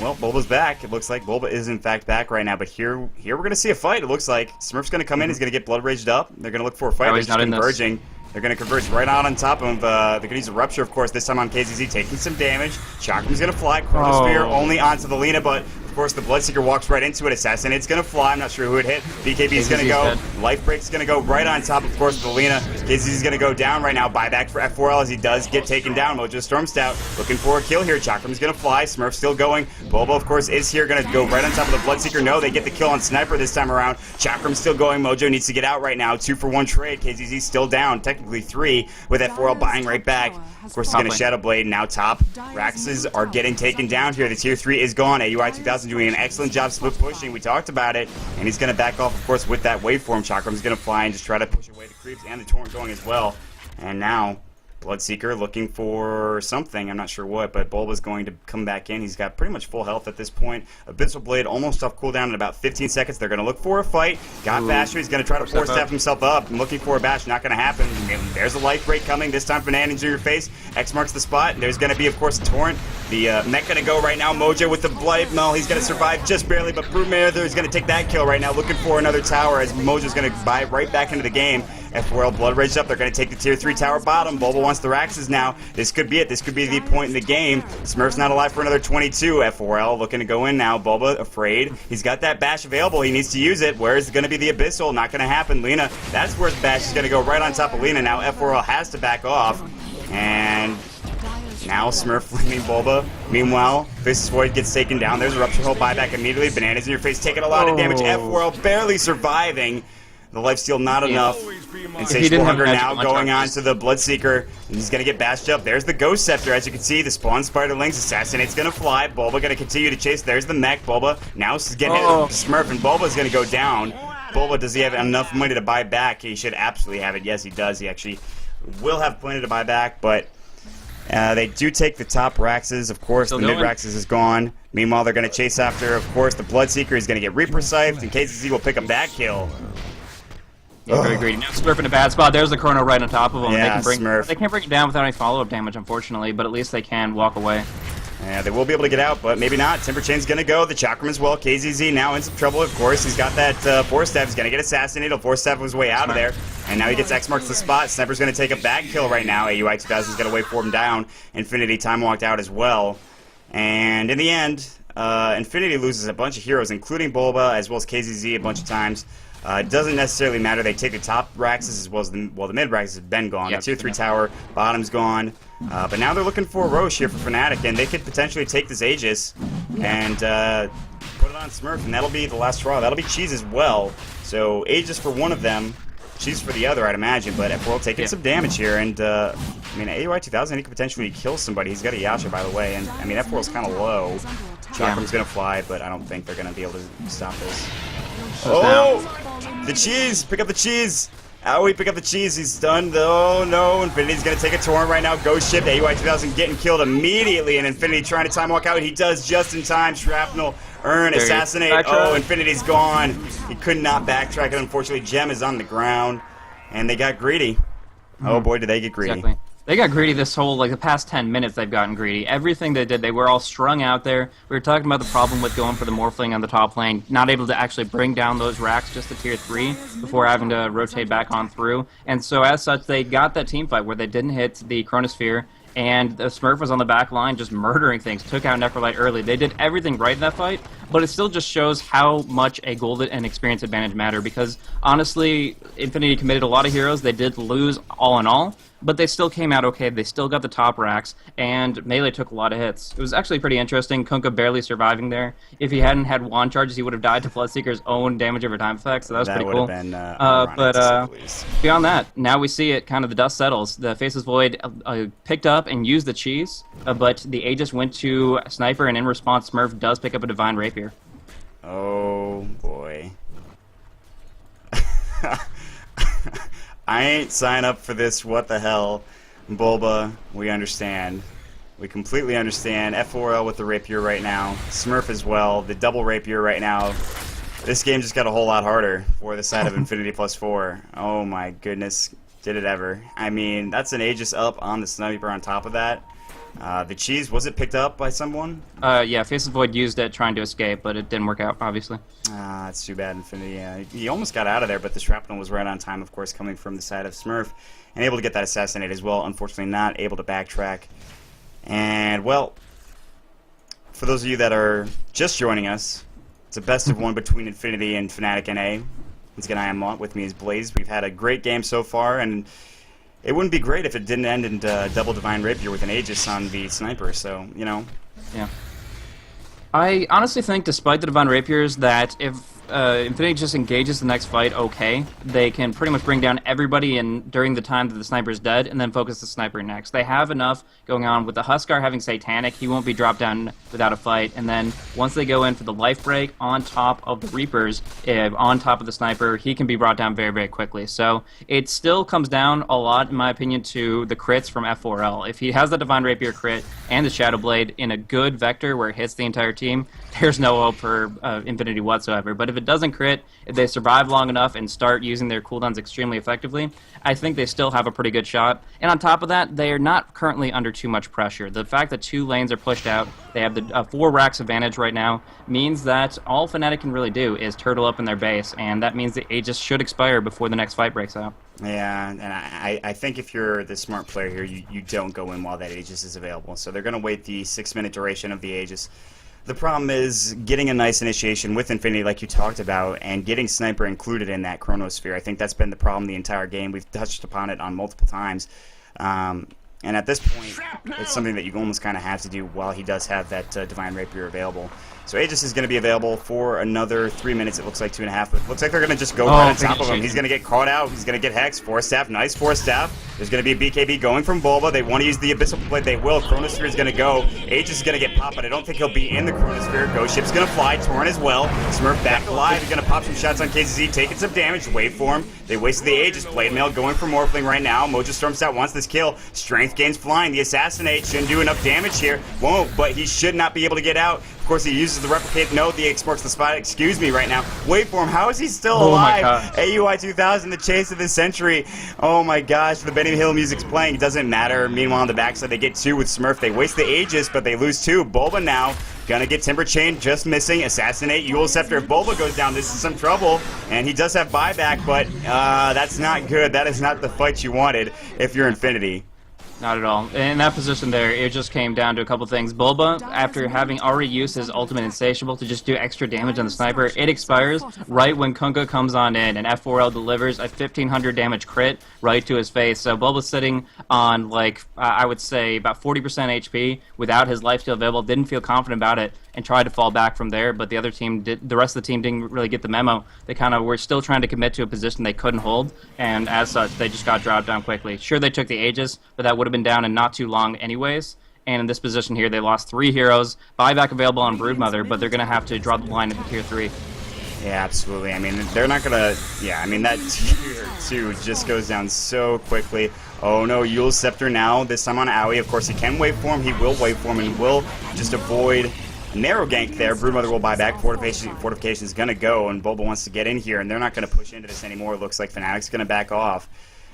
well, Bulba's back. It looks like Bulba is in fact back right now, but here we're going to see a fight. It looks like Smurf's going to come in. He's going to get blood raged up. They're going to look for a fight. They're just converging. They're going to converge right on top of him. They're going to use a Rupture, of course, this time on KZZ, taking some damage. Chakram's going to fly. Chronosphere only onto the Lena, but of course the Bloodseeker walks right into it. Assassinate's going to fly. I'm not sure who it hit. BKB is going to go. Life Break's going to go right on top, of course, of the Lena. KZZ is going to go down right now. Buyback for F4L as he does get taken down. Mojo Storm Stout looking for a kill here. Chakram's going to fly. Smurf still going. Bulba, of course, is here. Going to go right on top of the Bloodseeker. No, they get the kill on Sniper this time around. Chakram's still going. Mojo needs to get out right now. 2-for-1 trade. KZZ still down. Technically 3 with F4L buying right back. Of course, he's going to Shadow Blade. Now top. Raxes are getting taken down here. The tier 3 is gone. AUI 2000 doing an excellent job split pushing. We talked about it. And he's going to back off, of course, with that waveform. Chakram's going to fly and just try to push away the creeps and the Torrent going as well. And now Bloodseeker looking for something. I'm not sure what, but Bulba's going to come back in. He's got pretty much full health at this point. Abyssal Blade almost off cooldown in about 15 seconds. They're going to look for a fight. Got Basher. He's going to try to force tap himself up. I'm looking for a bash. Not going to happen. There's a life break coming. This time Fernandez in your face. X marks the spot. There's going to be, of course, a Torrent. The mech going to go right now. Mojo with the Blight. No, he's going to survive just barely, but Broodmare is going to take that kill right now. Looking for another tower as Mojo's going to buy right back into the game. F4L Blood Rage up. They're going to take the tier 3 tower bottom. Bulba wants the Raxes now. This could be it. This could be the point in the game. Smurf's not alive for another 22. F4L looking to go in now. Bulba afraid. He's got that bash available. He needs to use it. Where is it going to be the Abyssal? Not going to happen. Lena, that's where the bash is going to go right on top of Lena. Now F4L has to back off. And now Smurf leaving Bulba. Meanwhile, Faceless Void gets taken down. There's a Rupture Hole buyback immediately. Bananas in your face taking a lot of damage. F4L barely surviving. The lifesteal not enough. Insatiable Hunger now going on to the Bloodseeker. He's going to get bashed up. There's the Ghost Scepter. As you can see, the Spawn Spiderlings. Assassinate's going to fly. Bulba going to continue to chase. There's the mech. Bulba now getting hit with Smurf, and Bulba's going to go down. Bulba, does he have enough money to buy back? He should absolutely have it. Yes, he does. He actually will have plenty to buy back, but they do take the top Raxes. Of course, the mid Raxes is gone. Meanwhile, they're going to chase after, of course, the Bloodseeker. He's going to get Reaper Scythed, and KZZ will pick up that kill. Yeah, very greedy. Now Smurf in a bad spot. There's the Chrono right on top of him. Yeah, they can't bring it down without any follow-up damage, unfortunately, but at least they can walk away. Yeah, they will be able to get out, but maybe not. Timber Chain's going to go. The Chakram as well. KZZ now in some trouble, of course. He's got that Force Staff. He's going to get assassinated. He'll Force Staff his way out of there. And now he gets X marks the spot. Sniper's going to take a bag kill right now. AUI 2000 is going to wait for him down. Infinity time walked out as well. And in the end, Infinity loses a bunch of heroes, including Bulba, as well as KZZ a bunch of times. It doesn't necessarily matter. They take the top Raxes as well as the mid Raxes have been gone. Yep, the tier 3 tower, bottom's gone. But now they're looking for a Roche here for Fnatic, and they could potentially take this Aegis and put it on Smurf, and that'll be the last straw. That'll be Cheese as well. So Aegis for one of them, Cheese for the other, I'd imagine. But F4L taking some damage here, and I mean, AUI 2000, he could potentially kill somebody. He's got a Yasha, by the way, and I mean, F4L's kind of low. Chakram's going to fly, but I don't think they're going to be able to stop this. Oh! The cheese! Pick up the cheese! Oh, we pick up the cheese. He's stunned. Oh, no. Infinity's going to take a torrent right now. Ghost ship. AUI 2000 getting killed immediately. And Infinity trying to time walk out. He does just in time. Shrapnel, Earn, Assassinate. Oh, Infinity's gone. He could not backtrack it. Unfortunately, Gem is on the ground. And they got greedy. Oh, boy, did they get greedy. Exactly. They got greedy this whole, like, the past 10 minutes they've gotten greedy. Everything they did, they were all strung out there. We were talking about the problem with going for the Morphling on the top lane, not able to actually bring down those racks just to tier 3 before having to rotate back on through. And so as such, they got that team fight where they didn't hit the Chronosphere, and the Smurf was on the back line just murdering things, took out Necrolite early. They did everything right in that fight, but it still just shows how much a gold and experience advantage matter, because honestly, Infinity committed a lot of heroes. They did lose all in all, but they still came out okay. They still got the top racks, and Melee took a lot of hits. It was actually pretty interesting. Kunkka barely surviving there. If he hadn't had wand charges, he would have died to Floodseeker's own damage over time effect, so that was pretty cool. But beyond that, now we see it, kind of the dust settles. The Faceless Void picked up and used the cheese, but the Aegis went to Sniper, and in response, Smurf does pick up a Divine Rapier. Oh, boy. I ain't sign up for this, what the hell. Bulba, we understand. We completely understand. F4L with the Rapier right now. Smurf as well. The double Rapier right now. This game just got a whole lot harder for the side of Infinity +4. Oh my goodness. Did it ever. I mean, that's an Aegis up on the Sniper on top of that. The cheese, was it picked up by someone? Yeah, Faceless Void used it trying to escape, but it didn't work out, obviously. That's too bad, Infinity. He almost got out of there, but the Shrapnel was right on time, of course, coming from the side of Smurf, and able to get that Assassinate as well. Unfortunately, not able to backtrack. And, well, for those of you that are just joining us, it's a best of one between Infinity and FnaticNA. Once again, I am Maut. With me is Blaze. We've had a great game so far, and it wouldn't be great if it didn't end in double Divine Rapier with an Aegis on the Sniper, so, you know. Yeah. I honestly think, despite the Divine Rapiers, that if Infinity just engages the next fight okay, they can pretty much bring down everybody during the time that the Sniper's dead, and then focus the Sniper next. They have enough going on. With the Huskar having Satanic, he won't be dropped down without a fight, and then once they go in for the Life Break on top of the Reapers, on top of the Sniper, he can be brought down very, very quickly. So it still comes down a lot, in my opinion, to the crits from F4L. If he has the Divine Rapier crit and the Shadow Blade in a good vector where it hits the entire team, there's no hope for Infinity whatsoever. But if it doesn't crit, if they survive long enough and start using their cooldowns extremely effectively, I think they still have a pretty good shot. And on top of that, they are not currently under too much pressure. The fact that 2 lanes are pushed out, they have the 4 racks advantage right now, means that all Fnatic can really do is turtle up in their base, and that means the Aegis should expire before the next fight breaks out. Yeah, and I think if you're the smart player here, you don't go in while that Aegis is available. So they're going to wait the 6-minute duration of the Aegis. The problem is getting a nice initiation with Infinity, like you talked about, and getting Sniper included in that Chronosphere. I think that's been the problem the entire game. We've touched upon it on multiple times. And at this point, it's something that you almost kind of have to do while he does have that Divine Rapier available. So Aegis is going to be available for another 3 minutes. It looks like 2.5. But it looks like they're going to just go right on top of him. He's going to get caught out. He's going to get Hex. Force Staff. Nice Force Staff. There's going to be a BKB going from Bulba. They want to use the Abyssal Blade. They will. Chronosphere is going to go. Aegis is going to get popped, but I don't think he'll be in the Chronosphere. Ghost Ship's going to fly. Torrent as well. Smurf back alive. He's going to pop some shots on KZZ, taking some damage. Waveform. They wasted the Aegis. Blade Mail going for Morphling right now. Mojo Storm Stout wants this kill. Strength gains flying. The Assassinate shouldn't do enough damage here. Won't, but he should not be able to get out. Of course, he uses the Replicate. No, the X marks the spot. Excuse me right now. Waveform, how is he still alive? AUI 2000, the chase of the century. Oh my gosh, the Benny Hill music's playing. It doesn't matter. Meanwhile, on the backside, they get 2 with Smurf. They waste the Aegis, but they lose 2. Bulba now gonna get Timber Chain, just missing. Assassinate, Eul Scepter. If Bulba goes down, this is some trouble. And he does have buyback, but that's not good. That is not the fight you wanted if you're Infinity. Not at all. In that position there, it just came down to a couple things. Bulba, after having already used his ultimate Insatiable to just do extra damage on the Sniper, it expires right when Kunkka comes on in, and F4L delivers a 1500 damage crit right to his face. So Bulba's sitting on, like, I would say about 40% HP without his lifesteal available, didn't feel confident about it, and tried to fall back from there, but the other team the rest of the team didn't really get the memo. They kind of were still trying to commit to a position they couldn't hold, and as such, they just got dropped down quickly. Sure, they took the Aegis, but that would have been down in not too long anyways, and in this position here, they lost 3 heroes, buyback available on Broodmother, but they're going to have to draw the line at the tier 3. Yeah, absolutely. I mean, they're not gonna. Yeah, I mean that tier 2 just goes down so quickly. Oh no, Yule's Scepter now. This time on Owie. Of course, he can wait for him. He will wait for him and will just avoid a narrow gank there. Broodmother will buy back. Fortification is gonna go, and Boba wants to get in here, and they're not gonna push into this anymore. It looks like Fnatic's gonna back off.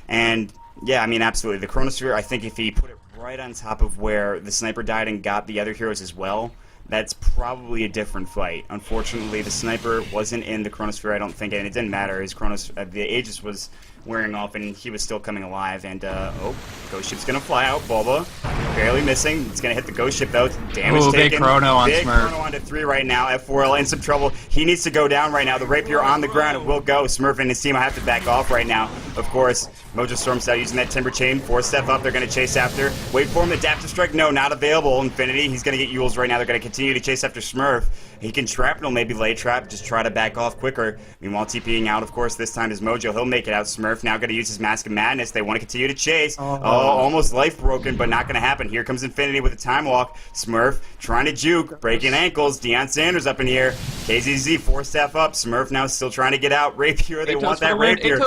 And yeah, I mean, absolutely. The Chronosphere. I think if he put it right on top of where the sniper died and got the other heroes as well, that's probably a different fight. Unfortunately, the sniper wasn't in the Chronosphere, I don't think, and it didn't matter. His the Aegis was wearing off, and he was still coming alive. And, oh, Ghost Ship's gonna fly out. Bulba, barely missing. It's gonna hit the Ghost Ship, though. Damage taken. Big Chrono on Big Smurf. Chrono onto 3 right now. F4L in some trouble. He needs to go down right now. The Rapier on the ground. It will go. Smurf and his team have to back off right now. Of course, Mojo Storm's out using that Timber Chain. 4-step up. They're gonna chase after. Wait for him. Adaptive Strike. No, not available. Infinity. He's gonna get Yules right now. They're gonna continue to chase after Smurf. He can Shrapnel, maybe lay trap, just try to back off quicker. Meanwhile, TPing out, of course, this time is Mojo. He'll make it out. Smurf now going to use his Mask of Madness. They want to continue to chase. Oh, almost life broken, but not going to happen. Here comes Infinity with a Time Walk. Smurf trying to juke, breaking ankles. Deion Sanders up in here. KZZ, 4-step up. Smurf now still trying to get out. Rapier, they want that Rapier.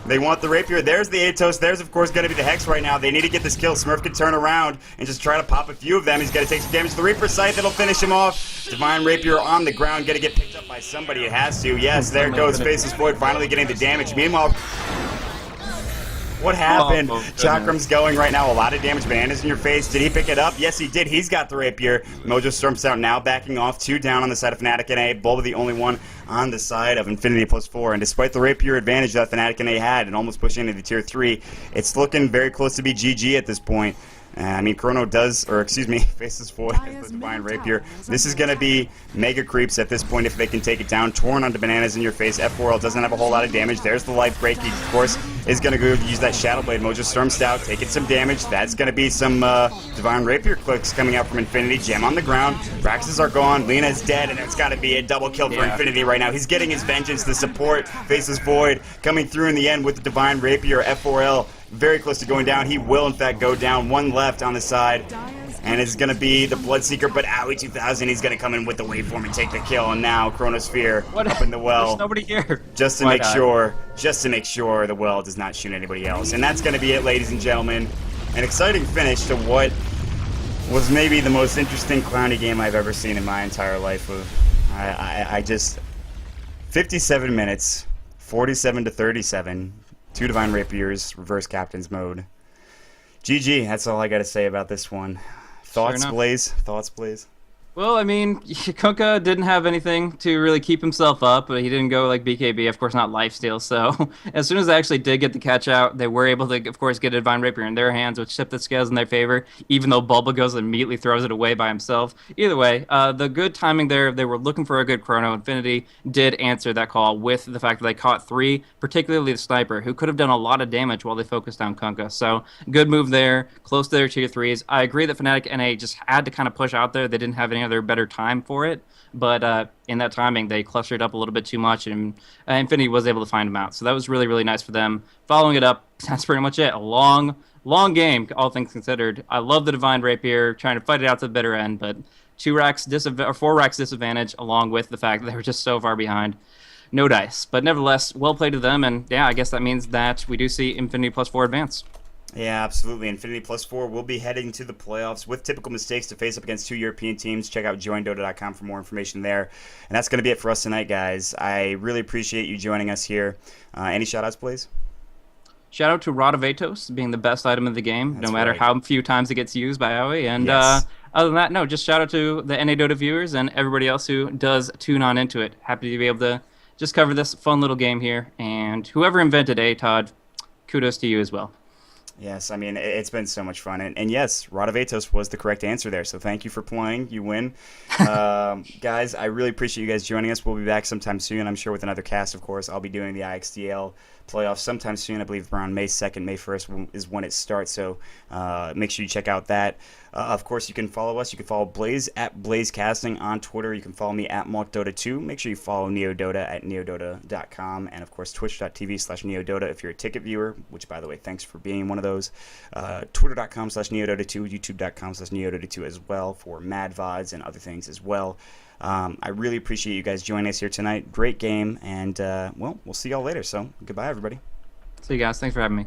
They want the Rapier. There's the Atos. There's, of course, going to be the Hex right now. They need to get this kill. Smurf can turn around and just try to pop a few of them. He's going to take some damage to the Reaper sight. That'll finish him off. Divine Rapier on the ground. Going to get picked up by somebody. It has to. Yes, there goes Faceless Void finally getting the damage. Meanwhile, what happened? Chakram's going right now. A lot of damage. Bananas in your face. Did he pick it up? Yes, he did. He's got the Rapier. Mojo Storms out now, backing off. 2 down on the side of FnaticNA. Bulba the only one on the side of Infinity +4. And despite the Rapier advantage that FnaticNA had and almost pushing into the tier 3, it's looking very close to be GG at this point. I mean, Chrono does, or excuse me, Faceless Void with Divine Rapier. This is going to be mega creeps at this point if they can take it down. Torn onto Bananas in your face. F4L doesn't have a whole lot of damage. There's the life break. He, of course, is going to go use that Shadow Blade. Mojo Storm Stout, taking some damage. That's going to be some Divine Rapier clicks coming out from Infinity. Gem on the ground. Braxes are gone. Lena's dead, and it's got to be a double kill for Infinity right now. He's getting his vengeance. The support, Faceless Void, coming through in the end with the Divine Rapier. F4L very close to going down. He will, in fact, go down. 1 left on the side. And it's going to be the Bloodseeker, but Owie 2000, he's going to come in with the waveform and take the kill. And now Chronosphere up in the well. There's nobody here. Just to make sure the well does not shoot anybody else. And that's going to be it, ladies and gentlemen. An exciting finish to what was maybe the most interesting Clowny game I've ever seen in my entire life. I just 57 minutes, 47-37. 2 Divine Rapiers, reverse captain's mode. GG, that's all I got to say about this one. Thoughts, Blaze? Thoughts, Blaze? Well, I mean, Kunkka didn't have anything to really keep himself up, but he didn't go like BKB, of course not lifesteal, so as soon as they actually did get the catch out, they were able to, of course, get a Divine Rapier in their hands, which tipped the scales in their favor, even though Bulba goes and immediately throws it away by himself. Either way, the good timing there, they were looking for a good Chrono. Infinity did answer that call with the fact that they caught 3, particularly the Sniper, who could have done a lot of damage while they focused on Kunkka, so good move there, close to their tier 3s. I agree that FnaticNA just had to kind of push out there. They didn't have any other better time for it, but in that timing they clustered up a little bit too much, and Infinity was able to find them out, so that was really, really nice for them. Following it up, that's pretty much it. A long game, all things considered. I love the Divine Rapier, trying to fight it out to the bitter end, but 4 racks disadvantage, along with the fact that they were just so far behind. No dice, but nevertheless, well played to them, and yeah, I guess that means that we do see Infinity +4 advance. Yeah, absolutely. Infinity +4 will be heading to the playoffs with typical mistakes to face up against 2 European teams. Check out joindota.com for more information there. And that's going to be it for us tonight, guys. I really appreciate you joining us here. Any shout-outs, please? Shout out to Rod of Atos being the best item of the game, no matter how few times it gets used by Owie. And other than that, no, just shout out to the NA Dota viewers and everybody else who does tune on into it. Happy to be able to just cover this fun little game here. And whoever invented AtoD, kudos to you as well. Yes, I mean, it's been so much fun. And yes, Rod of Atos was the correct answer there, so thank you for playing. You win. Guys, I really appreciate you guys joining us. We'll be back sometime soon, I'm sure, with another cast, of course. I'll be doing the IXDL playoffs sometime soon. I believe around May 2nd, May 1st is when it starts, so make sure you check out that. Of course, you can follow us. You can follow Blaze at BlazeCasting on Twitter. You can follow me at MautDota2. Make sure you follow NeoDota at neodota.com. And, of course, twitch.tv/NeoDota if you're a ticket viewer, which, by the way, thanks for being one of those. Twitter.com/NeoDota2, YouTube.com/NeoDota2 as well for mad VODs and other things as well. I really appreciate you guys joining us here tonight. Great game, and well, we'll see y'all later. So goodbye, everybody. See you guys. Thanks for having me.